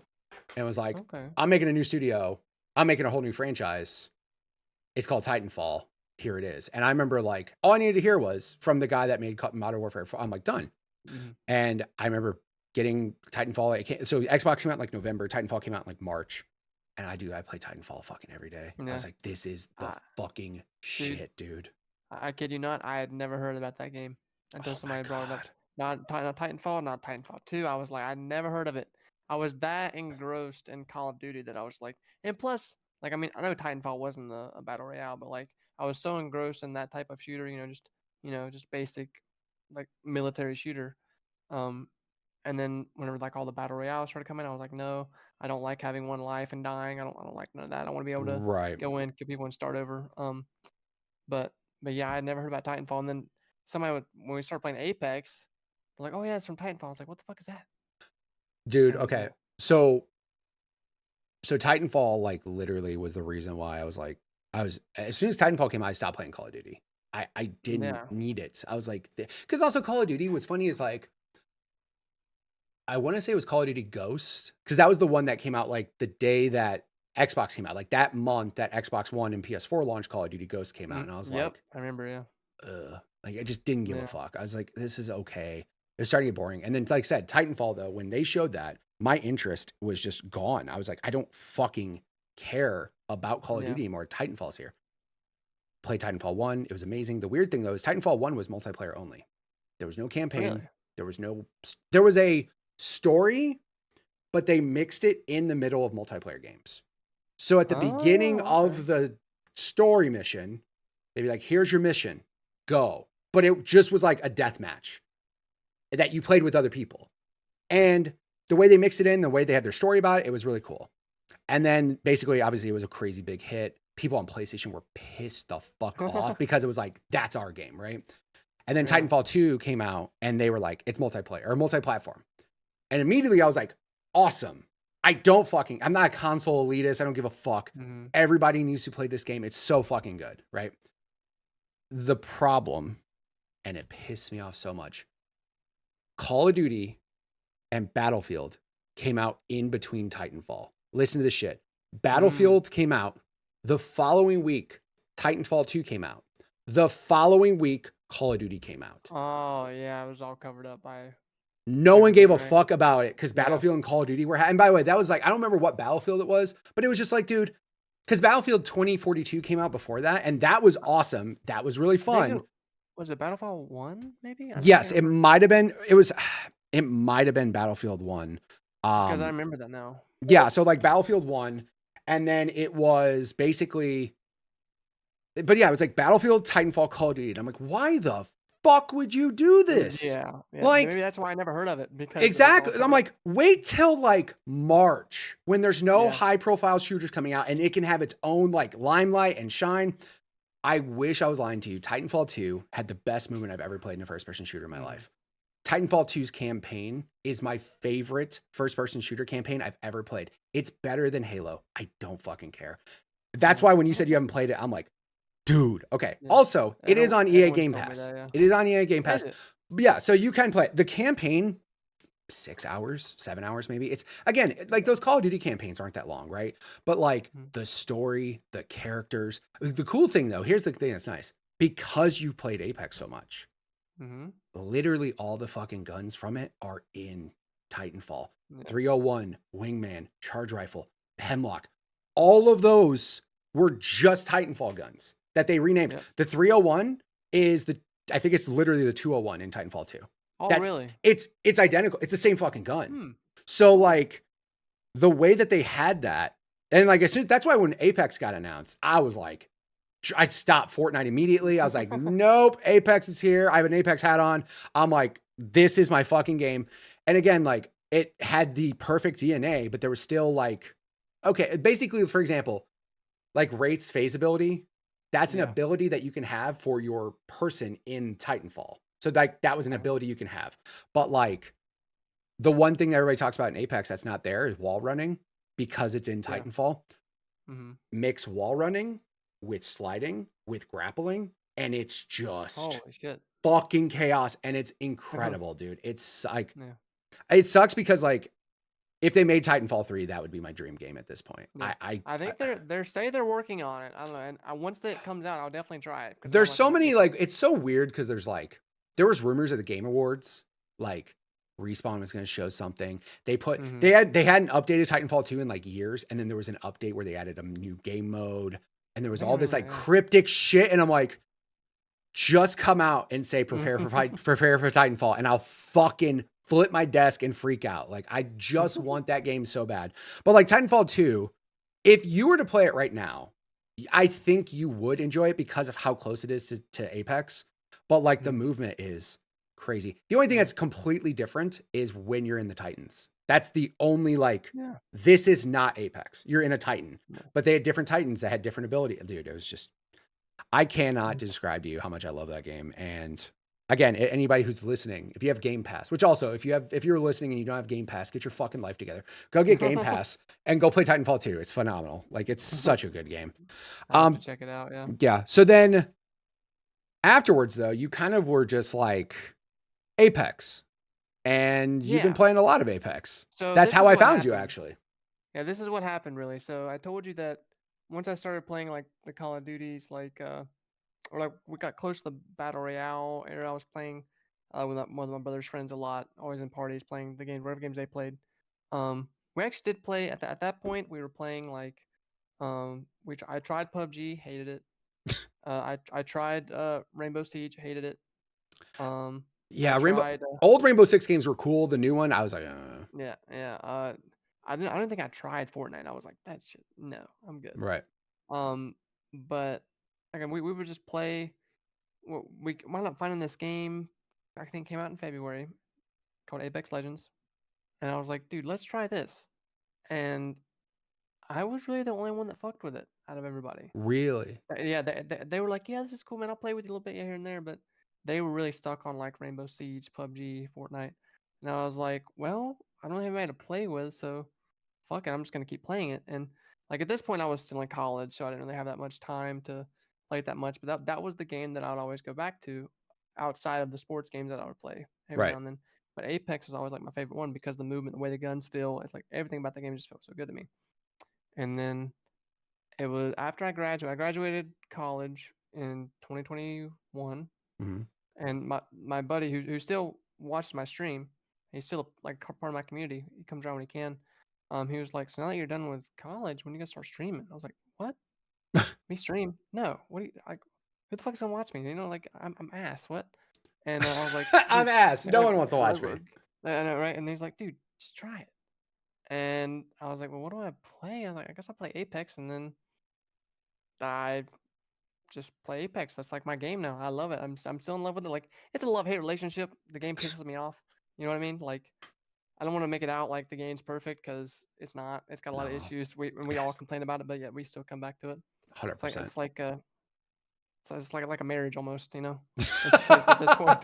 And was like, Okay. I'm making a new studio. I'm making a whole new franchise. It's called Titanfall. Here it is. And I remember like, all I needed to hear was from the guy that made Modern Warfare. I'm like, done. Mhm. And I remember getting Titanfall. So Xbox came out in like November. Titanfall came out in like March. And I play Titanfall fucking every day. I Yeah. was like, this is the fucking shit, dude. I kid you not, I had never heard about that game until somebody brought it up. Not Titanfall, not Titanfall 2. I was like, I'd never heard of it. I was that engrossed in Call of Duty that I was like, and plus, like, I mean, I know Titanfall wasn't a battle royale, but like, I was so engrossed in that type of shooter, just basic, like military shooter. Um, and then whenever like all the battle royales started coming, I was like, no, I don't like having one life and dying. I don't like none of that. I want to be able to Right. go in, kill people, and start over. But yeah, I had never heard about Titanfall. And then when we started playing Apex, they're like, "Oh yeah, it's from Titanfall." I was like, "What the fuck is that?" Dude, And okay. yeah, So Titanfall like literally was the reason why I was as soon as Titanfall came out, I stopped playing Call of Duty. I didn't yeah, need it. I was like, because also Call of Duty, what's funny is like, I want to say it was Call of Duty Ghosts, because that was the one that came out like the day that Xbox came out, like that month that Xbox One and PS4 launched, Call of Duty Ghosts came out. And I was yep, like, I remember. Yeah, like I just didn't give a yeah, fuck. I was like, this is okay. It was starting to get boring. And then, like I said, Titanfall, though, when they showed that, my interest was just gone. I was like, I don't fucking care about Call of yeah. Duty anymore. Titanfall's here. Play Titanfall 1. It was amazing. The weird thing, though, is Titanfall 1 was multiplayer only. There was no campaign. Really? There was a story, but they mixed it in the middle of multiplayer games. So at the beginning Oh, okay. of the story mission, they'd be like, here's your mission, go. But it just was like a death match that you played with other people. And the way they mixed it in, the way they had their story about it, it was really cool. And then basically, obviously, it was a crazy big hit. People on PlayStation were pissed the fuck off because it was like, that's our game, right? And then Yeah. Titanfall 2 came out and they were like, it's multiplayer or multi-platform. And immediately I was like, awesome. I'm not a console elitist. I don't give a fuck. Mhm. Everybody needs to play this game. It's so fucking good, right? The problem, and it pissed me off so much, Call of Duty and Battlefield came out in between Titanfall. Listen to this shit. Battlefield came out. The following week, Titanfall 2 came out. The following week, Call of Duty came out. Oh yeah, it was all covered up by No one gave a everything, right? fuck about it because Yeah. Battlefield and Call of Duty were. And by the way, that was like, I don't remember what Battlefield it was, but it was just like, dude, because Battlefield 2042 came out before that, and that was awesome. That was really Maybe fun. was it Battlefield 1? Maybe I Yes, can't it remember might have been. It might have been Battlefield 1. because I remember that now. Yeah, so like Battlefield 1, and then it was basically, but yeah, it was like Battlefield, Titanfall, Call of Duty. And I'm like, why the fuck would you do this? Yeah. Like, Maybe that's why I never heard of it because exactly. And I'm like, wait till like March when there's no Yeah. high profile shooters coming out and it can have its own like limelight and shine. I wish I was lying to you. Titanfall 2 had the best movement I've ever played in a first person shooter in my life. Titanfall 2's campaign is my favorite first person shooter campaign I've ever played. It's better than Halo. I don't fucking care. That's why when you said you haven't played it, I'm like, dude, okay. Yeah. Also, it is on EA Everyone Game told me Pass. that, yeah. It is on EA Game Pass. Is it? Yeah, so you can play it. The campaign 6 hours, 7 hours maybe. It's again, like those Call of Duty campaigns aren't that long, right? But like the story, the characters. The cool thing though, here's the thing that's nice. Because you played Apex so much, literally all the fucking guns from it are in Titanfall. 301, Wingman, Charge Rifle, Hemlock. All of those were just Titanfall guns that they renamed. The 301 is I think it's literally the 201 in Titanfall 2. Oh, really? It's identical. It's the same fucking gun. So like the way that they had that, and like that's why when Apex got announced, I was like, I stopped Fortnite immediately. I was like, nope, Apex is here. I have an Apex hat on. I'm like, this is my fucking game. And again, like it had the perfect DNA, but there was still like, okay, basically, for example, like Wraith's phase ability, that's an ability that you can have for your person in Titanfall. So like that was an ability you can have. But like the one thing that everybody talks about in Apex that's not there is wall running because it's in Titanfall. Mix wall running with sliding, with grappling, and it's just fucking chaos. And it's incredible, dude. It's like, it sucks because like, if they made Titanfall 3, that would be my dream game at this point. I think they're working on it. I don't know. And once that comes out, I'll definitely try it. There's so many, like, it's so weird because there's like, there was rumors at the Game Awards, like Respawn was going to show something. They put, they hadn't updated Titanfall 2 in like years. And then there was an update where they added a new game mode and there was all this like cryptic shit. And I'm like, just come out and say, prepare for Titanfall. And I'll fucking flip my desk and freak out. Like, I just want that game so bad. But like Titanfall 2, if you were to play it right now, I think you would enjoy it because of how close it is to Apex. But like the movement is crazy. The only thing that's completely different is when you're in the Titans. That's the only like, this is not Apex. You're in a Titan, but they had different Titans that had different ability. Dude, it was just, I cannot describe to you how much I love that game. And again, anybody who's listening, if you have Game Pass, which also if you're listening and you don't have Game Pass, get your fucking life together. Go get Game Pass and go play Titanfall 2. It's phenomenal. Like it's such a good game. I'll have to check it out. Yeah. Yeah. So then afterwards though, you kind of were just like Apex and you've been playing a lot of Apex. So that's how I found you actually. Yeah. This is what happened really. So I told you that once I started playing like the Call of Duties, like, or like we got close to the Battle Royale era, I was playing with one of my brother's friends a lot, always in parties playing the game, whatever games they played. We actually did play at that point. We were playing like, I tried PUBG, hated it. I tried Rainbow Siege, hated it. Old Rainbow Six games were cool. The new one, I was like, I don't think I tried Fortnite. I was like, that shit, no, I'm good. Right. But again, we would just play. We wound up finding this game. I think it came out in February, called Apex Legends, and I was like, dude, let's try this. And I was really the only one that fucked with it out of everybody. Really? Yeah, they were like, yeah, this is cool, man. I'll play with you a little bit here and there, but they were really stuck on like Rainbow Siege, PUBG, Fortnite, and I was like, well, I don't have anybody to play with, so fuck it, I'm just gonna keep playing it. And like at this point, I was still in college, so I didn't really have that much time to play it that much. But that was the game that I would always go back to, outside of the sports games that I would play every now and then. But Apex was always like my favorite one because the movement, the way the guns feel, it's like everything about the game just felt so good to me. And then it was after I graduated college in 2021, and my buddy who still watches my stream, he's still like part of my community. He comes around when he can. He was like, so now that you're done with college, when are you gonna start streaming? I was like, what? Me stream? No. What do you like? Who the fuck's gonna watch me? You know, like I'm ass. What? And I was like, I'm ass. No one wants to watch me. I know, right? And he's like, dude, just try it. And I was like, well, what do I play? I was like, I guess I'll play Apex, and then I just play Apex. That's like my game now. I love it. I'm still in love with it. Like it's a love-hate relationship. The game pisses me off. You know what I mean? Like I don't want to make it out like the game's perfect because it's not. It's got a lot of issues. We all complain about it, but yet we still come back to it. 100%. It's like a marriage almost, you know. It's at this point.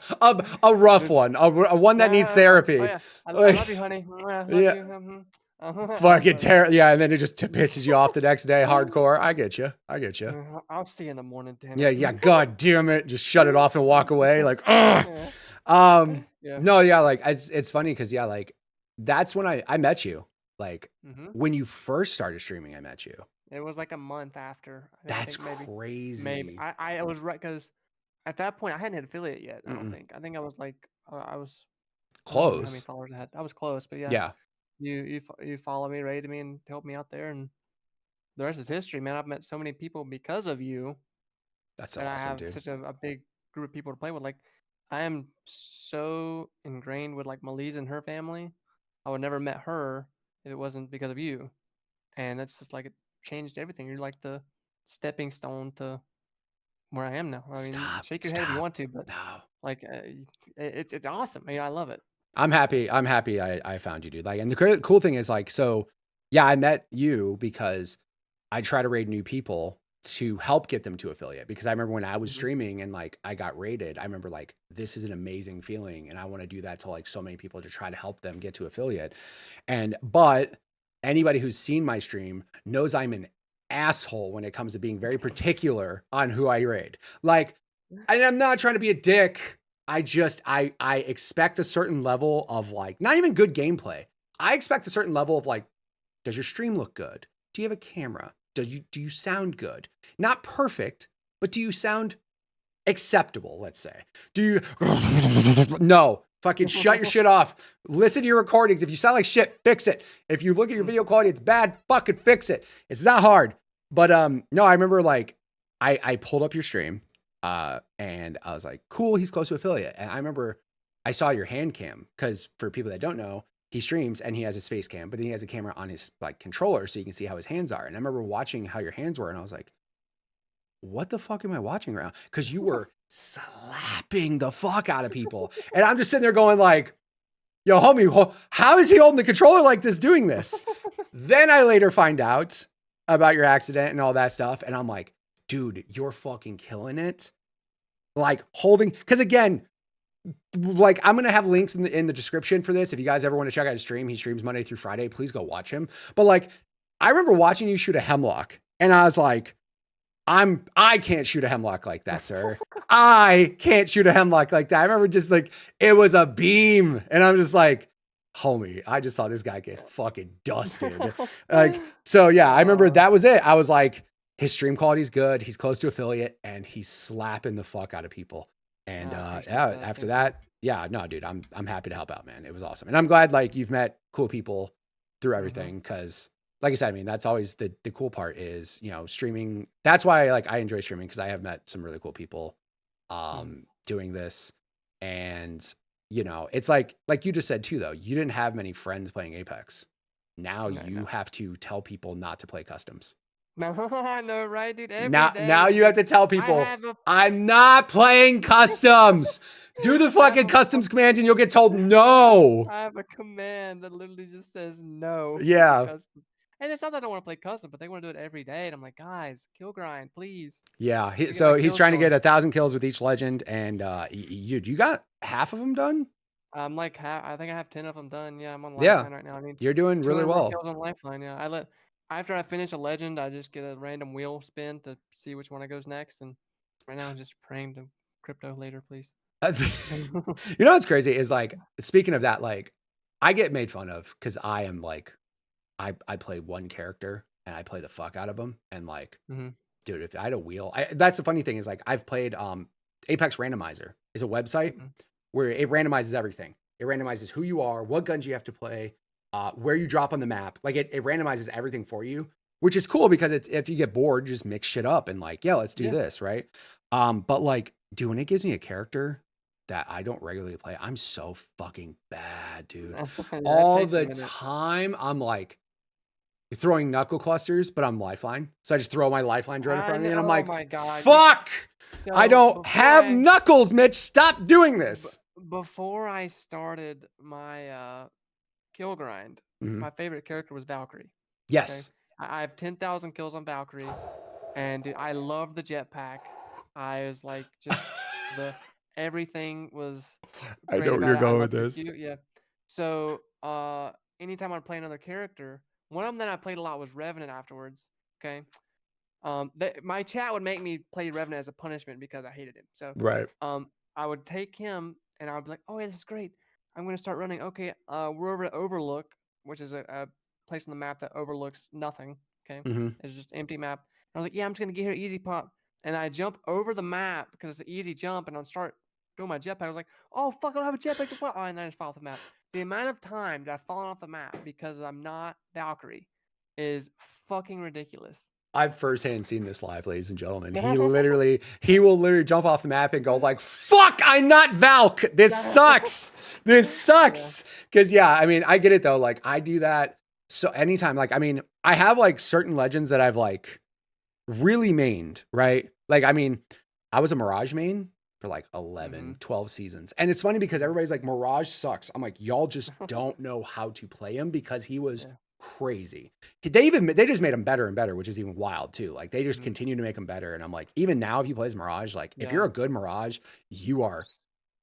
a rough one, a one that needs therapy. Oh, yeah. I love you, honey. I love you. Fucking terrible. Yeah, and then it just pisses you off the next day. Hardcore. I get you. I'll see you in the morning, damn it. Yeah. God damn it. Just shut it off and walk away. Like, ugh. Yeah. No, yeah, like it's funny because yeah, like that's when I met you. Like Hmm. when you first started streaming, I met you. It was like a month after. I That's think maybe crazy. I was right because at that point I hadn't hit affiliate yet. I don't Mm-mm. think. I think I was like I was. I don't remember how many Close. followers I had. I was close, but yeah, Yeah, you follow me, rated me, and helped me out there, and the rest is history, man. I've met so many people because of you, that's so and I awesome, have dude. such a big group of people to play with. Like, I am so ingrained with like Melise and her family. I would never met her if it wasn't because of you, and that's just like it changed everything. You're like the stepping stone to where I am now. I mean, Stop, shake your head if you stop. want to, but No. like, it's awesome. I mean, I love it. I'm happy. I'm happy I found you, dude. Like, and the cool thing is like, so yeah, I met you because I try to raid new people to help get them to affiliate. Because I remember when I was Hmm. streaming and like I got rated, I remember like this is an amazing feeling, and I want to do that to like so many people to try to help them get to affiliate. But anybody who's seen my stream knows I'm an asshole when it comes to being very particular on who I raid. Like, and I'm not trying to be a dick. I expect a certain level of like not even good gameplay. I expect a certain level of like, does your stream look good? Do you have a camera? Do you sound good? Not perfect, but do you sound acceptable, let's say? Do you no, fucking shut your shit off. Listen to your recordings. If you sound like shit, fix it. If you look at your video quality, it's bad, fucking fix it. It's not hard. But no, I remember like I pulled up your stream and I was like, cool, he's close to affiliate. And I remember I saw your hand cam because for people that don't know, he streams and he has his face cam, but then he has a camera on his like controller so you can see how his hands are. And I remember watching how your hands were and I was like, what the fuck am I watching around? Because you were slapping the fuck out of people. And I'm just sitting there going like, yo, homie, how is he holding the controller like this doing this? Then I later find out about your accident and all that stuff. And I'm like, dude, you're fucking killing it. Like holding, because again, like I'm gonna have links in the description for this. If you guys ever want to check out his stream, he streams Monday through Friday. Please go watch him. But like, I remember watching you shoot a hemlock, and I was like, I can't shoot a hemlock like that, sir. I can't shoot a hemlock like that. I remember just like it was a beam, and I'm just like, homie, I just saw this guy get fucking dusted. Like, so yeah, I remember Uh, that was it. I was like, his stream quality is good. He's close to affiliate, and he's slapping the fuck out of people. And I appreciate yeah, that. after Thank you. that, yeah, no, dude, I'm happy to help out, man. It was awesome, and I'm glad like you've met cool people through Hmm. everything because like I said, I mean, that's always the cool part is, streaming. That's why like I enjoy streaming because I have met some really cool people Hmm. doing this. And it's like you just said too, though, you didn't have many friends playing Apex. Now No, you no. have to tell people not to play customs. No, I know, right, dude? Every Now day, you have dude. to tell I people have a I'm not playing customs. Do the I have fucking a customs commands and you'll get told no. I have a command that literally just says no to Yeah. custom. And it's not that I don't want to play custom, but they want to do it every day. And I'm like, guys, kill grind, please. Yeah. To get my So he's kills trying to get going. 1,000 kills with each legend. And you got half of them done? I'm like, I think I have 10 of them done. Yeah, I'm on Yeah. Lifeline right now. I need You're doing really 200 more well. kills on Lifeline. Yeah, after I finish a legend, I just get a random wheel spin to see which one I goes next. And right now, I'm just praying to crypto later, please. What's crazy is like speaking of that, like I get made fun of because I am like I play one character and I play the fuck out of them. And like, Hmm. dude, if I had a wheel, that's the funny thing is like I've played Apex Randomizer is a website Hmm. where it randomizes everything. It randomizes who you are, what guns you have to play, where you drop on the map. Like it randomizes everything for you, which is cool because if you get bored, just mix shit up and like, yeah, let's do Yeah. this, right? But like, dude, when it gives me a character that I don't regularly play, I'm so fucking bad, dude. Yeah, it All takes a the minute. time, I'm like throwing knuckle clusters, but I'm lifeline. So I just throw my lifeline drone in front of me and I'm Oh like, my God. fuck, I So don't have knuckles, Mitch. Stop doing b this. before I started my kill grind, Mhm. my favorite character was Valkyrie. Okay, Yes. I have 10,000 kills on Valkyrie, and dude, I love the jetpack. I was like, just the everything was I know great where about you're it. I going love with the this. cute, yeah. So, anytime I'd play another character, one of them that I played a lot was Revenant afterwards. Okay, my chat would make me play Revenant as a punishment because I hated him. So, Right. I would take him and I'll be like, oh yeah, this is great. I'm gonna start running. Okay, we're over at Overlook, which is a place on the map that overlooks nothing. Okay, Mm-hmm. it's just empty map. And I was like, yeah, I'm just gonna get here easy pop, and I jump over the map because it's an easy jump, and I'll start doing my jetpack. I was like, oh fuck, I don't have a jetpack to fly. Oh, and then I just fall off the map. The amount of time that I've fallen off the map because I'm not Valkyrie is fucking ridiculous. I've firsthand seen this live, ladies and gentlemen. He will literally jump off the map and go like, "Fuck, I'm not Valk. This sucks. This Yeah. sucks." Because yeah, I mean, I get it though. Like I do that. So anytime, like, I mean, I have like certain legends that I've like really mained, right? Like, I mean, I was a Mirage main for like 11, 12 seasons. And it's funny because everybody's like, Mirage sucks. I'm like, y'all just don't know how to play him because he was Yeah. crazy. They just made him better and better, which is even wild too. Like they just Mhm. continue to make him better. And I'm like, even now, if you play as Mirage, like if you're Yeah. a good Mirage, you are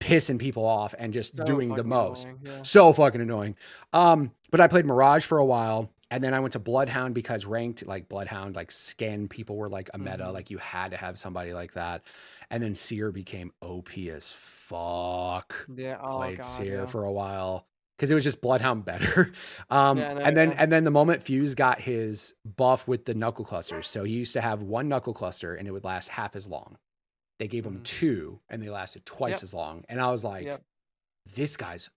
pissing people off and just So doing the fucking most. annoying. Yeah. So fucking annoying. But I played Mirage for a while and then I went to Bloodhound because ranked like Bloodhound, like scan people were like a meta, like you had to have somebody like that. And then Seer became OP as fuck. Yeah. Oh Played god. Seer Yeah. for a while because it was just Bloodhound better. Yeah. No. And then Yeah. the moment Fuse got his buff with the knuckle clusters, so he used to have one knuckle cluster and it would last half as long. They gave him 2 and they lasted twice Yep. as long. And I was like, Yep. this guy's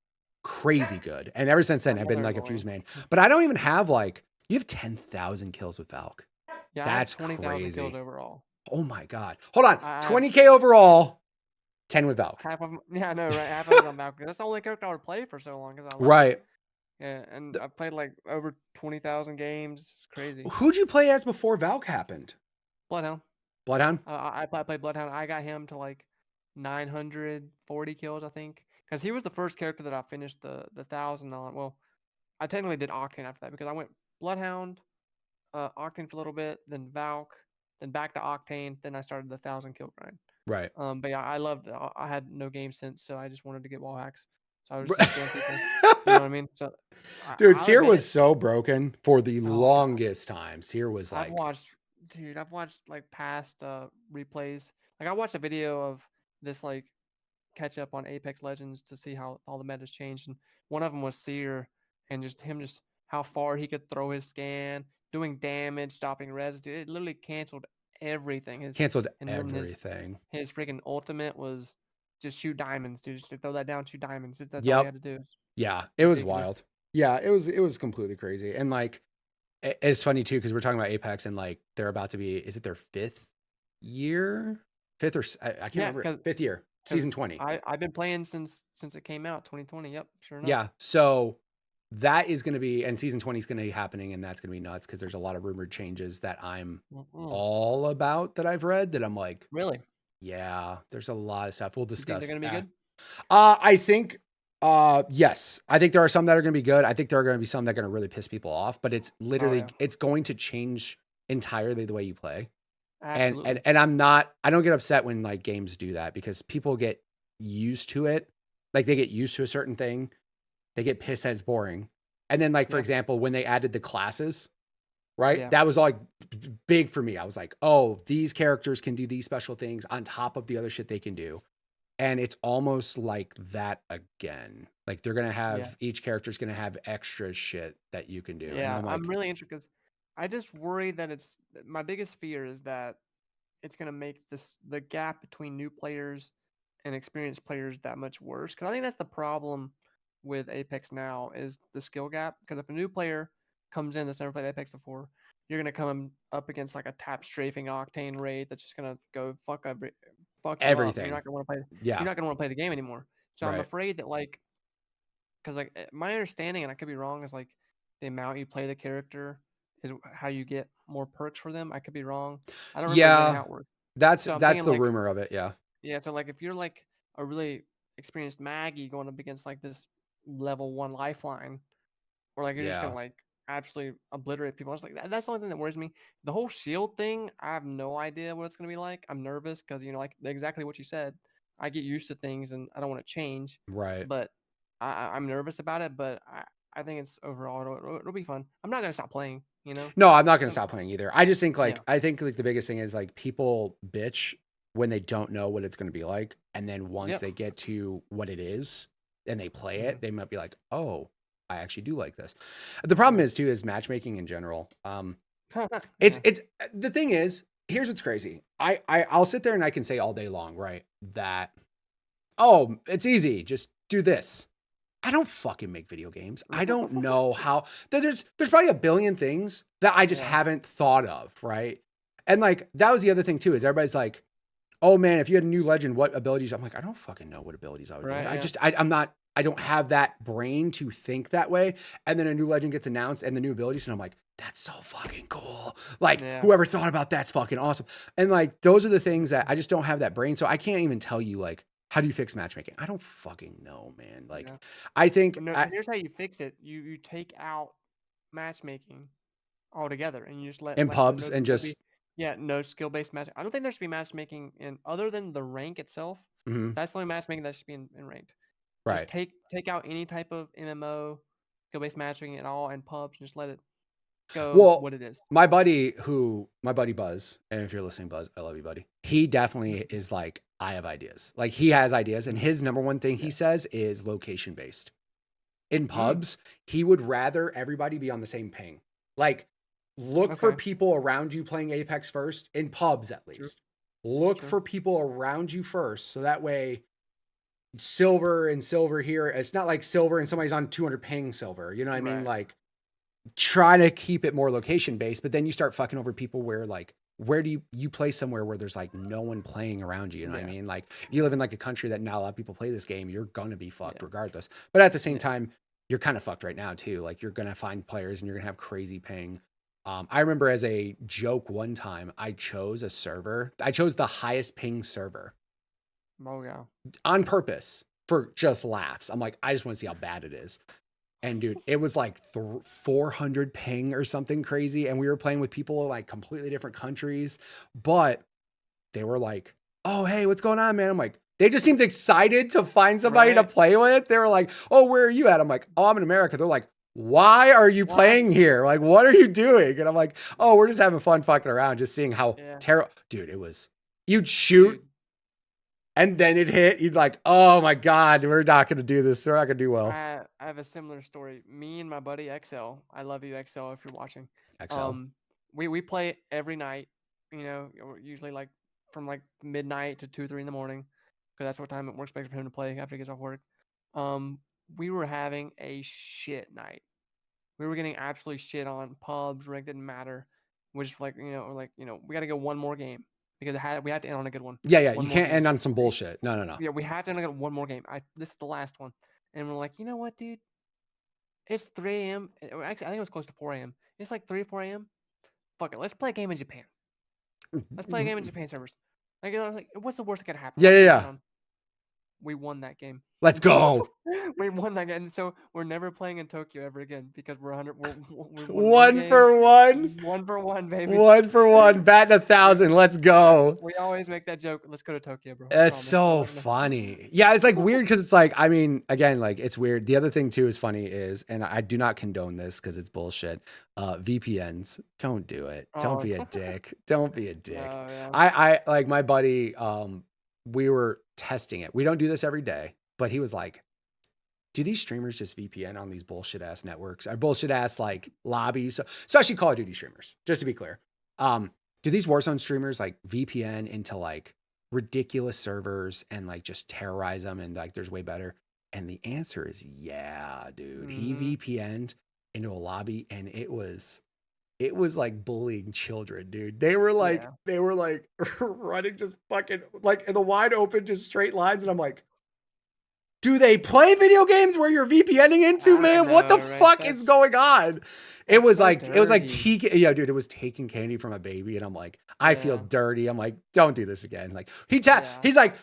crazy good. And ever since then, I I've know been they're like a Fuse annoying. main. But I don't even have like, you have 10,000 kills with Valk. Yeah. I have That's 20,000 kills crazy. overall. Oh my God. Hold on. I have 20K overall, 10 with Valk. half of them. Yeah. I know. Right. Half of it on Valkyrie. That's the only character I would play for so long because I love it. Right. Yeah. And I've played like over 20,000 games. It's crazy. Who'd you play as before Valk happened? Bloodhound. Bloodhound? I played Bloodhound. I got him to like 940 kills, I think, because he was the first character that I finished the 1,000 on. Well, I technically did Octane after that because I went Bloodhound, Octane for a little bit, then Valk, then back to Octane, then I started the 1,000 kill grind. Right. But yeah, I loved. I had no game sense, so I just wanted to get wall hacks. So I was just scam people. You know what I mean? So Dude, I'll Seer admit was it. so broken for the Oh god. longest time. Seer was I've like, watched, dude. I've watched like past replays. Like I watched a video of this like catch up on Apex Legends to see how all the metas changed, and one of them was Seer, and just how far he could throw his scan, doing damage, stopping res. Dude, it literally canceled everything. canceled And then everything. his freaking ultimate was just shoot diamonds, dude. Just to throw that down, shoot diamonds. That's all he Yep. had to do. It's Yeah, it was ridiculous. wild. Yeah, it was completely crazy. And like it's funny too because we're talking about Apex and like they're about to be, is it their 5th year? 5th or I can't Yeah, remember. 5th year, season 20. I've been playing since it came out, 2020. Yep, sure enough. Yeah, so that is going to be, and season 20 is going to be happening, and that's going to be nuts because there's a lot of rumored changes that I'm all about that I've read that I'm like, Really? yeah, there's a lot of stuff we'll You think discuss. they're gonna be good? I think yes. I think there are some that are going to be good. I think there are going to be some that are going to really piss people off, but it's literally yeah. it's going to change entirely the way you play. Absolutely. And I don't get upset when like games do that because people get used to it. Like they get used to a certain thing. They get pissed that it's boring. And then like for Yeah. example, when they added the classes, right? Yeah. That was like big for me. I was like, "Oh, these characters can do these special things on top of the other shit they can do." And it's almost like that again. Like they're gonna have each character's gonna have extra shit that you can do. And Yeah, I'm like, I'm really interested because I just worry that it's my biggest fear is that it's gonna make the gap between new players and experienced players that much worse. Because I think that's the problem with Apex now is the skill gap. Because if a new player comes in that's never played Apex before, you're gonna come up against like a tap strafing Octane raid that's just gonna go fuck you up, and you're everything. not gonna want to play. Yeah. You're not gonna want to play the game anymore. So I'm Right. afraid that like, because like my understanding, and I could be wrong, is like the amount you play the character is how you get more perks for them. I could be wrong. I don't remember exactly Yeah. how it works. That's So I'm that's thinking the like, rumor of it. Yeah. yeah, so like if you're like a really experienced Maggie going up against like this level 1 lifeline, or like you're just gonna Yeah. like absolutely obliterate people. It's like that's the only thing that worries me. The whole shield thing, I have no idea what it's gonna be like. I'm nervous because like exactly what you said. I get used to things and I don't want to change, Right. but I'm nervous about it. But I think it's overall it'll be fun. I'm not gonna stop playing. No, I'm not gonna stop playing either. I just think like Yeah. I think like the biggest thing is like people bitch when they don't know what it's going to be like. And then once Yep. they get to what it is and they play Mhm. it, they might be like, oh, I actually do like this. The problem is too, is matchmaking in general. It's Yeah. the thing is, here's what's crazy. I'll sit there and I can say all day long, right? That, oh, it's easy. Just do this. I don't fucking make video games. I don't know how. There's probably a billion things that I just Yeah. haven't thought of, right? And like that was the other thing too, is everybody's like, oh man, if you had a new legend, what abilities? I'm like, I don't fucking know what abilities I would get. Right. Yeah. I'm not, I don't have that brain to think that way. And then a new legend gets announced and the new abilities, and I'm like, that's so fucking cool. Like Yeah. whoever thought about that's fucking awesome. And like those are the things that I just don't have that brain. So I can't even tell you like, how do you fix matchmaking? I don't fucking know, man. Like Yeah. I think No, here's how you fix it. You take out matchmaking altogether, and you just let in like pubs and just no skill based match. I don't think there should be matchmaking in other than the rank itself. mhm, That's the only matchmaking that should be in ranked. Just right. take out any type of MMO skill based matchmaking at all and pubs. Just let it go Well, what it is. my buddy Buzz, and if you're listening, Buzz, I love you, buddy. He definitely is like, I have ideas. Like he has ideas, and his number one thing he Yeah. says is location based. In Mm, pubs, he would rather everybody be on the same ping. Like, look for okay. people around you playing Apex first, in pubs at True. least. Look True. for people around you first, so that way silver and silver here. It's not like silver and somebody's on 200 ping silver. You know what I mean? Right. Like try to keep it more location based, but then you start fucking over people where like, where do you play somewhere where there's like no one playing around you? You know what I Yeah. mean? Like if you live in like a country that not a lot of people play this game, you're gonna be fucked Yeah. regardless. But at the same Yeah. time, you're kind of fucked right now too. Like you're gonna find players and you're gonna have crazy ping. I remember as a joke one time, I chose the highest ping server Oh yeah. on purpose for just laughs. I'm like, I just want to see how bad it is. And dude, it was like 400 ping or something crazy. And we were playing with people in like completely different countries, but they were like, oh, hey, what's going on, man? I'm like, they just seemed excited to find somebody to Right. play with. They were like, oh, where are you at? I'm like, oh, I'm in America. They're like, why are you Why? playing here? Like, what are you doing? And I'm like, oh, we're just having fun fucking around, just seeing how Yeah. terrible. Dude, it was, you'd shoot. Dude, And then it hit. You'd like, oh my God, we're not going to do this. We're not going to do well. I have a similar story. Me and my buddy XL. I love you, XL, if you're watching. XL. We play every night. You know, usually like from like midnight to 2, 3 in the morning, because that's what time it works best for him to play after he gets off work. We were having a shit night. We were getting absolutely shit on. Pubs, rank didn't matter. We're just like, we got to go one more game because we had to end on a good one. Yeah, yeah. One You more can't game. end on some bullshit. No. Yeah, we have to end on one more game. This is the last one, and we're like, you know what, dude? It's 3 a.m. Actually, I think it was close to 4 a.m. It's like 3 or 4 a.m. Fuck it, let's play a game in Japan. Let's play a game in Japan servers. Like, what's the worst that could happen? Yeah. We won that game. Let's go. We won that game, and so we're never playing in Tokyo ever again because we're 100. We won One game, for one. 1-for-1, baby. 1 for 1. Batting 1,000. Let's go. We always make that joke. Let's go to Tokyo, bro. It's so funny. Yeah, it's like weird because it's like, I mean, again, like it's weird. The other thing too is funny is, and I do not condone this because it's bullshit. VPNs, don't do it. Don't be a dick. Don't be a dick. Yeah. I like my buddy. We were testing it. We don't do this every day, but he was like, do these streamers just VPN on these bullshit ass networks or bullshit ass like lobbies, especially Call of Duty streamers, just to be clear. Do these Warzone streamers like VPN into like ridiculous servers and like just terrorize them and like there's way better? And the answer is yeah, dude. He VPN'd into a lobby and it was like bullying children, dude. They were like running just fucking like in the wide open, just straight lines. And I'm like, do they play video games where you're VPNing into, man? What the fuck is going on? It was like yeah, dude, it was taking candy from a baby. And I'm like, I feel dirty. I'm like, don't do this again. Like he's like,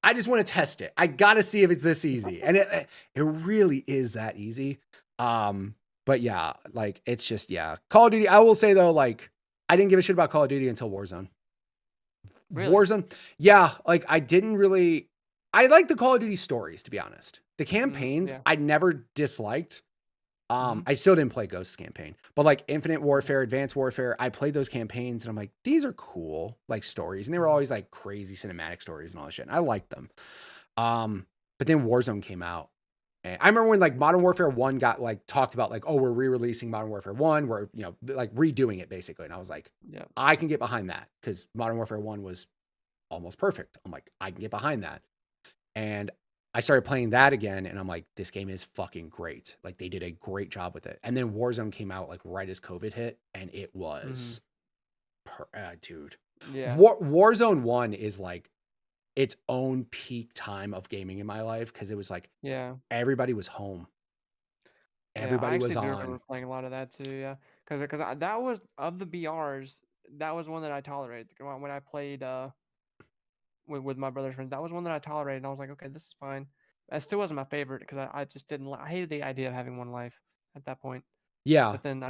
I just want to test it. I got to see if it's this easy. And it really is that easy. But yeah, like it's just, yeah. Call of Duty. I will say though, like I didn't give a shit about Call of Duty until Warzone. Really? Warzone. Yeah. Like I like the Call of Duty stories, to be honest. The campaigns I never disliked. I still didn't play Ghost campaign, but like Infinite Warfare, Advanced Warfare, I played those campaigns and I'm like, these are cool, like stories. And they were always like crazy cinematic stories and all that shit. And I liked them. But then Warzone came out. And I remember when like Modern Warfare 1 got like talked about like, oh, we're re-releasing Modern Warfare 1. We're, like redoing it basically. And I was like, I can get behind that because Modern Warfare 1 was almost perfect. I'm like, I can get behind that. And I started playing that again and I'm like, this game is fucking great. Like they did a great job with it. And then Warzone came out like right as COVID hit and it was, dude. Yeah. Warzone 1 is like its own peak time of gaming in my life because it was like everybody was home. Everybody was I on. remember playing a lot of that too. Yeah, because that was of the BRs. That was one that I tolerated when I played with my brother's friends. That was one that I tolerated. And I was like, okay, this is fine. That still wasn't my favorite because I just didn't. I hated the idea of having one life at that point. Yeah. But then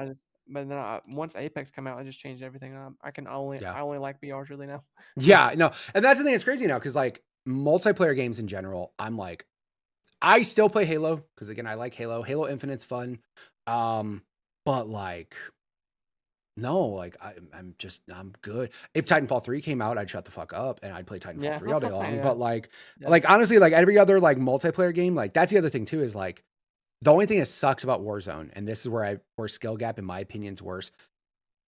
once Apex came out, I just changed everything. I only like BRs really now. Yeah, no, and that's the thing that's crazy now because like multiplayer games in general, I'm like, I still play Halo because again, I like Halo. Halo Infinite's fun, but like, no, like I'm good. If Titanfall 3 came out, I'd shut the fuck up and I'd play Titanfall 3 all day long. But like honestly, like every other like multiplayer game, like that's the other thing too is like the only thing that sucks about Warzone, and this is where skill gap in my opinion is worse.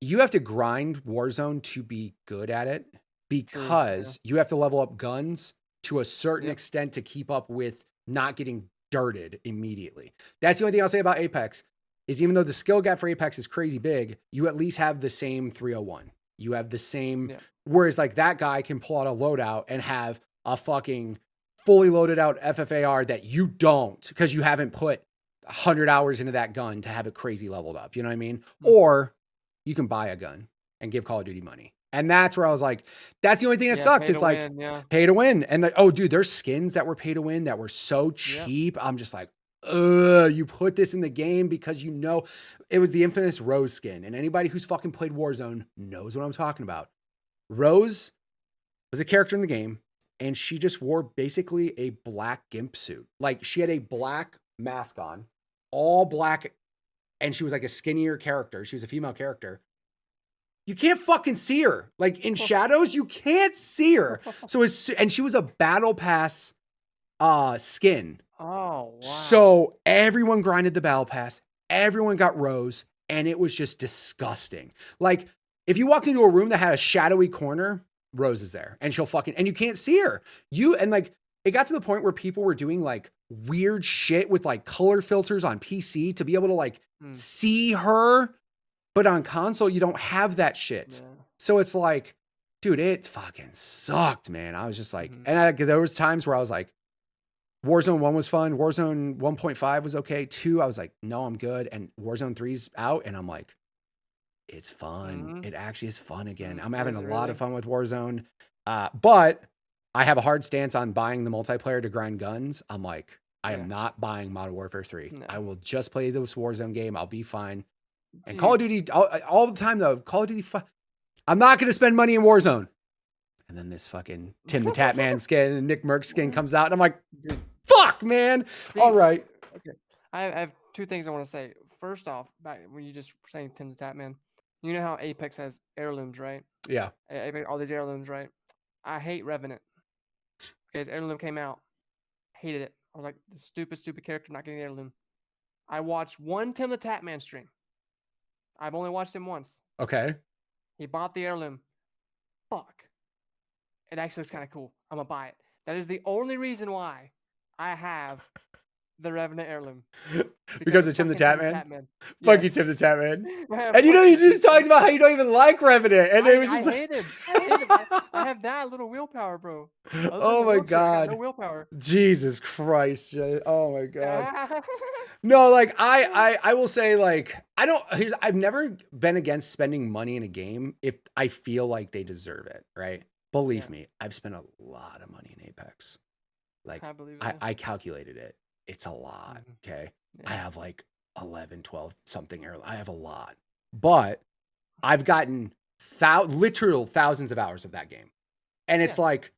You have to grind Warzone to be good at it because you have to level up guns to a certain extent to keep up with not getting dirted immediately. That's the only thing I'll say about Apex is even though the skill gap for Apex is crazy big, you at least have the same 301. You have the same, whereas like that guy can pull out a loadout and have a fucking fully loaded out FFAR that you don't because you haven't put 100 hours into that gun to have it crazy leveled up. You know what I mean? Or you can buy a gun and give Call of Duty money. And that's where I was like, that's the only thing that sucks. It's like pay to win. And like, oh dude, there's skins that were pay to win that were so cheap. I'm just like, you put this in the game because you know it was the infamous Rose skin. And anybody who's fucking played Warzone knows what I'm talking about. Rose was a character in the game and she just wore basically a black gimp suit. Like she had a black mask on, all black, and she was like a skinnier character. She was a female character. You can't fucking see her. Like in shadows, you can't see her. And she was a battle pass skin. Oh, wow. So everyone grinded the battle pass. Everyone got Rose. And it was just disgusting. Like if you walked into a room that had a shadowy corner, Rose is there. And and you can't see her. It got to the point where people were doing like weird shit with like color filters on PC to be able to like see her. But on console, you don't have that shit. Yeah. So it's like, dude, it fucking sucked, man. I was just like, and there was times where I was like, Warzone 1 was fun. Warzone 1.5 was okay. 2, I was like, no, I'm good. And Warzone 3's out. And I'm like, it's fun. It actually is fun again. I'm having a lot of fun with Warzone. But I have a hard stance on buying the multiplayer to grind guns. I'm like, I am not buying Modern Warfare 3. No. I will just play this Warzone game. I'll be fine. And Call of Duty, all the time though, Call of Duty, I'm not going to spend money in Warzone. And then this fucking Tim the Tatman skin and Nick Merck skin comes out. And I'm like, fuck, man. All right. Okay. I have two things I want to say. First off, back when you just saying Tim the Tatman, you know how Apex has heirlooms, right? Yeah. Apex, all these heirlooms, right? I hate Revenant. Okay, his heirloom came out. Hated it. I was like, the stupid character not getting the heirloom. I watched one Tim the Tatman stream. I've only watched him once. Okay. He bought the heirloom. Fuck. It actually looks kind of cool. I'm going to buy it. That is the only reason why I have the Revenant heirloom. Because of Tim the Tatman? Fuck you, Tim the Tatman. And you just talked about how you don't even like Revenant. And it was just I hate him. I have that little willpower, bro. Oh my God. No willpower. Jesus Christ. Oh my God. No, like I will say like I've never been against spending money in a game if I feel like they deserve it, right? Believe me, I've spent a lot of money in Apex. Like I calculated it. It's a lot. Okay. Yeah. I have like 11, 12 something. I have a lot, but I've gotten literal thousands of hours of that game. And it's like,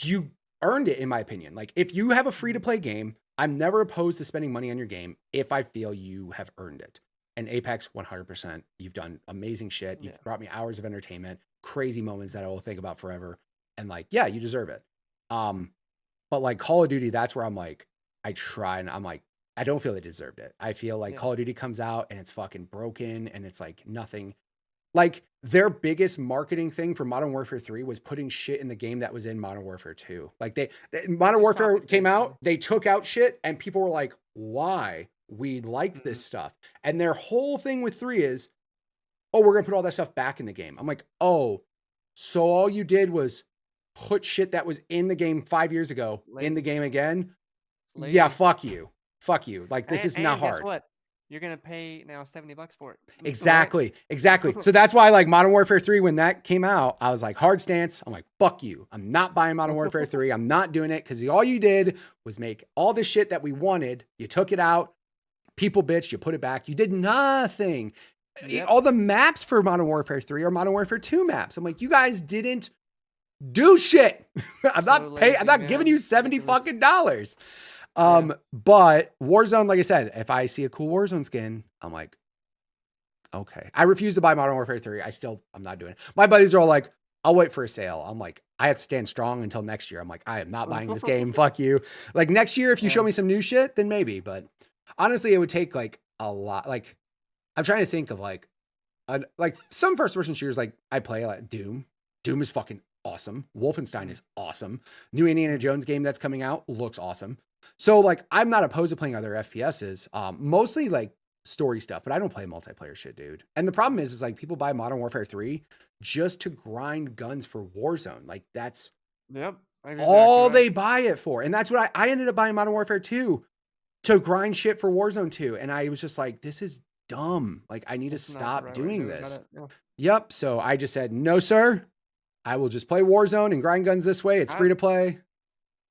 you earned it in my opinion. Like if you have a free to play game, I'm never opposed to spending money on your game if I feel you have earned it. And Apex, 100%. You've done amazing shit. Yeah. You've brought me hours of entertainment, crazy moments that I will think about forever. And like, yeah, you deserve it. But like Call of Duty, that's where I'm like, I try and I'm like, I don't feel they deserved it. I feel like Yeah. Call of Duty comes out and it's fucking broken and it's like nothing. Like their biggest marketing thing for Modern Warfare 3 was putting shit in the game that was in Modern Warfare 2. Like Modern just Warfare copy came paste, out, yeah. they took out shit and people were like, why? We liked this stuff. And their whole thing with 3 is, oh, we're going to put all that stuff back in the game. I'm like, oh, so all you did was put shit that was in the game 5 years ago in the game again? Yeah, Lazy. fuck you. Fuck you. Like, this is not And guess hard. what? You're gonna pay now $70 for it. Right? Exactly. So that's why like Modern Warfare 3, when that came out, I was like, hard stance. I'm like, fuck you. I'm not buying Modern Warfare 3. I'm not doing it because all you did was make all the shit that we wanted. You took it out. People bitched. You put it back. You did nothing. Yep. All the maps for Modern Warfare 3 are Modern Warfare 2 maps. I'm like, you guys didn't do shit. I'm not giving you $70 fucking dollars. But Warzone, like I said, if I see a cool Warzone skin, I'm like, okay. I refuse to buy Modern Warfare 3. I'm not doing it. My buddies are all like, I'll wait for a sale. I'm like, I have to stand strong until next year. I'm like, I am not buying this game. Fuck you. Like next year, if you show me some new shit, then maybe. But honestly, it would take like a lot. Like I'm trying to think of like some first person shooters like I play like Doom. Doom is fucking awesome. Wolfenstein is awesome. New Indiana Jones game that's coming out looks awesome. So like I'm not opposed to playing other FPSs. Mostly like story stuff, but I don't play multiplayer shit, dude. And the problem is like people buy Modern Warfare 3 just to grind guns for Warzone. Like that's all they buy it for. And that's what I ended up buying Modern Warfare 2 to grind shit for Warzone 2. And I was just like, this is dumb. Like I need to stop doing this. Yep. So I just said, no, sir. I will just play Warzone and grind guns this way. It's free to play.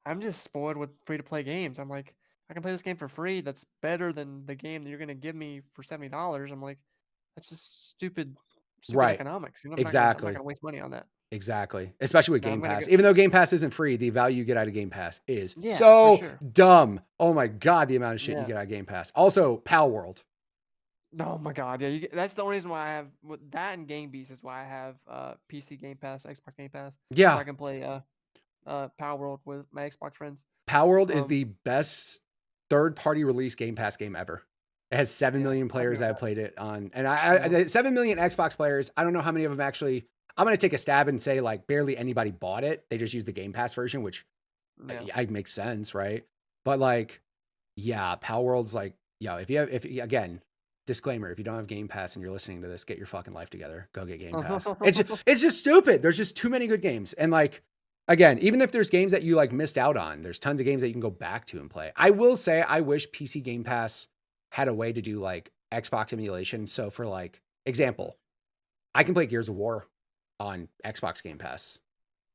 I'm just spoiled with free to play games. I'm like, I can play this game for free. That's better than the game that you're going to give me for $70. I'm like, that's just stupid economics. You know, Exactly. I'm not going to waste money on that. Exactly. Especially with Game Pass. Even though Game Pass isn't free, the value you get out of Game Pass is dumb. Oh my God, the amount of shit you get out of Game Pass. Also, Pal World. Oh my God, yeah, that's the only reason why I have that and Game Beast is why I have PC Game Pass, Xbox Game Pass. Yeah, so I can play Power World with my Xbox friends. Power World is the best third-party release Game Pass game ever. It has 7 million players that have played it on, and I 7 million Xbox players. I don't know how many of them actually. I'm gonna take a stab and say like barely anybody bought it. They just used the Game Pass version, which makes sense, right? But like, yeah, Power World's like, if again. Disclaimer, if you don't have Game Pass and you're listening to this, get your fucking life together. Go get Game Pass. It's just stupid. There's just too many good games. And like, again, even if there's games that you like missed out on, there's tons of games that you can go back to and play. I will say, I wish PC Game Pass had a way to do like Xbox emulation. So for like example, I can play Gears of War on Xbox Game Pass,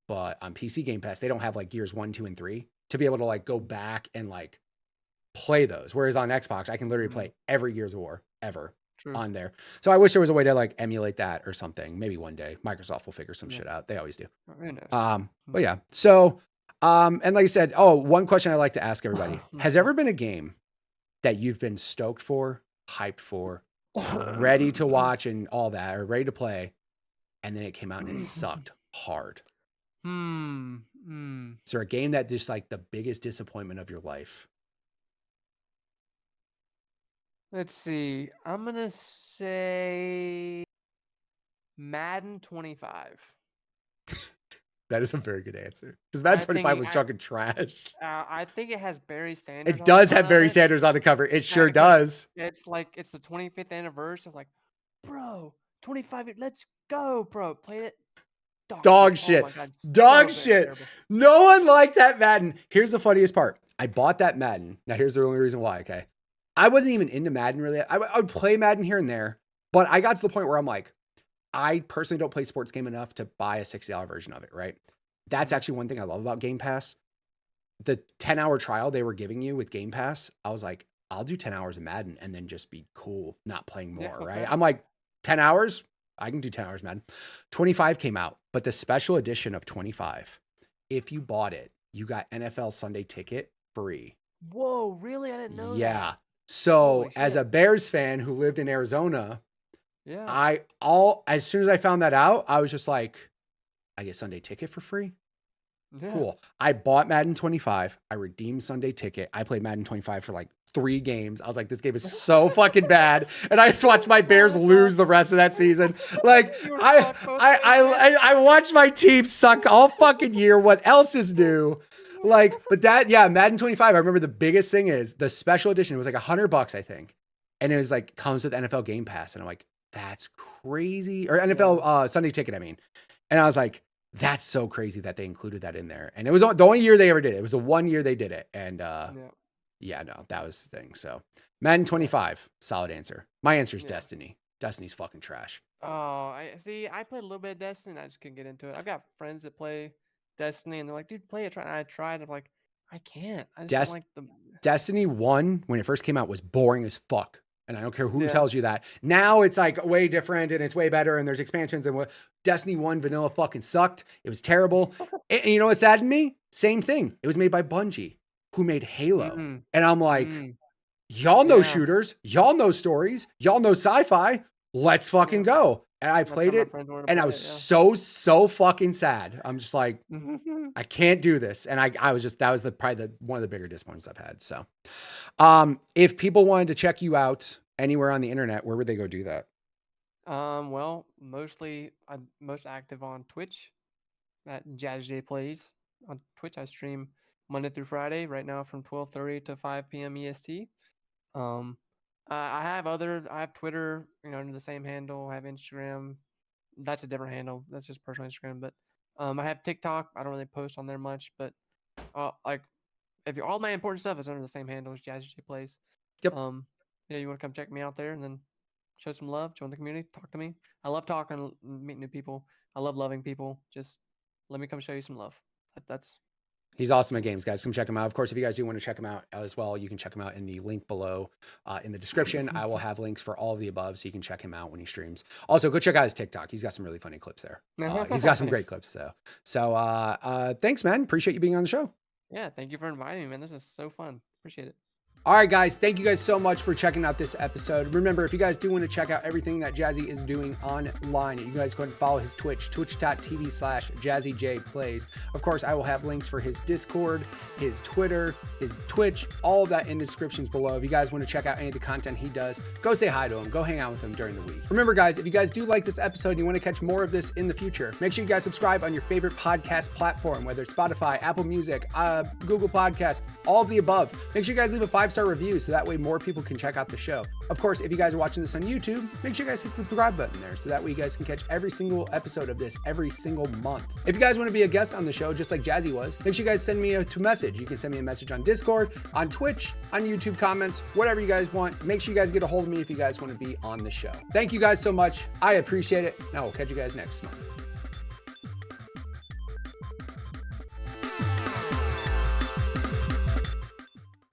but on PC Game Pass, they don't have like Gears 1, 2, and 3 to be able to like go back and like play those. Whereas on Xbox, I can literally play every Gears of War ever on there. So I wish there was a way to like emulate that or something. Maybe one day Microsoft will figure some shit out. They always do. But yeah. So, and like I said, one question I like to ask everybody, has there ever been a game that you've been stoked for, hyped for, ready to watch and all that, or ready to play, and then it came out and it sucked hard? Is there a game that just like the biggest disappointment of your life? Let's see. I'm going to say Madden 25. That is a very good answer. Because Madden 25 was fucking trash. I think it has Barry Sanders. It does have Barry Sanders on the cover. It sure does. It's like, it's the 25th anniversary. It's like, bro, 25, let's go, bro. Play it. Dog shit. Dog shit. No one liked that Madden. Here's the funniest part. I bought that Madden. Now, here's the only reason why, okay? I wasn't even into Madden really. I would play Madden here and there, but I got to the point where I'm like, I personally don't play sports game enough to buy a $60 version of it, right? That's actually one thing I love about Game Pass. The 10-hour trial they were giving you with Game Pass, I was like, I'll do 10 hours of Madden and then just be cool, not playing more, right? I'm like, 10 hours? I can do 10 hours Madden. 25 came out, but the special edition of 25, if you bought it, you got NFL Sunday Ticket free. Whoa, really? I didn't know Yeah. that. So Holy as shit. a Bears fan who lived in Arizona, Yeah. as soon as I found that out, I was just like, I get Sunday ticket for free. Yeah. Cool. I bought Madden 25. I redeemed Sunday ticket. I played Madden 25 for like 3 games. I was like, this game is so fucking bad. And I just watched my Bears lose the rest of that season. Like You were fucked both ways, man. I watched my team suck all fucking year. What else is new? Like, but that, yeah, Madden 25. I remember the biggest thing is the special edition. It was like $100, I think. And it was like, comes with NFL Game Pass. And I'm like, that's crazy. Or NFL Sunday ticket, I mean. And I was like, that's so crazy that they included that in there. And it was the only year they ever did it. It was the 1 year they did it. And yeah, no, that was the thing. So Madden 25, solid answer. My answer is Destiny. Destiny's fucking trash. Oh, I see. I played a little bit of Destiny. And I just couldn't get into it. I've got friends that play Destiny, and they're like, "Dude, play it." And I tried. I'm like, I can't. I just don't like the Destiny 1, when it first came out, was boring as fuck. And I don't care who tells you that. Now it's like way different and it's way better. And there's expansions. And what Destiny 1 vanilla fucking sucked. It was terrible. And you know what saddened me? Same thing. It was made by Bungie, who made Halo. And I'm like, y'all know shooters. Y'all know stories. Y'all know sci-fi. Let's fucking go. And I played it. And I was so fucking sad. I'm just like, I can't do this. And I was just, that was probably one of the bigger disappointments I've had. So, if people wanted to check you out anywhere on the internet, where would they go do that? Well, mostly I'm most active on Twitch at JazzyJayPlays. On Twitch, I stream Monday through Friday right now from 12:30 to 5 p.m. EST. I have Twitter, under the same handle. I have Instagram. That's a different handle. That's just personal Instagram. But I have TikTok. I don't really post on there much, but like if all my important stuff is under the same handle as JazzyJayPlays. Yep. Yeah, you want to come check me out there and then show some love, join the community, talk to me. I love talking, meeting new people. I love loving people. Just let me come show you some love. That's He's awesome at games, guys. Come check him out. Of course, if you guys do want to check him out as well, you can check him out in the link below in the description. I will have links for all of the above so you can check him out when he streams. Also, go check out his TikTok. He's got some really funny clips there. He's got some great clips, though. So thanks, man. Appreciate you being on the show. Yeah, thank you for inviting me, man. This is so fun. Appreciate it. All right, guys, thank you guys so much for checking out this episode. Remember, if you guys do want to check out everything that Jazzy is doing online, you guys go ahead and follow his Twitch, twitch.tv/JazzyJayPlays. Of course, I will have links for his Discord, his Twitter, his Twitch, all of that in the descriptions below. If you guys want to check out any of the content he does, go say hi to him, go hang out with him during the week. Remember, guys, if you guys do like this episode and you want to catch more of this in the future, make sure you guys subscribe on your favorite podcast platform, whether it's Spotify, Apple Music, Google Podcasts, all of the above. Make sure you guys leave a 5-star review so that way more people can check out the show. Of course, if you guys are watching this on YouTube, make sure you guys hit the subscribe button there so that way you guys can catch every single episode of this every single month. If you guys want to be a guest on the show, just like Jazzy was, make sure you guys send me a message. You can send me a message on Discord, on Twitch, on YouTube comments, whatever you guys want. Make sure you guys get a hold of me if you guys want to be on the show. Thank you guys so much. I appreciate it. Now we'll catch you guys next month.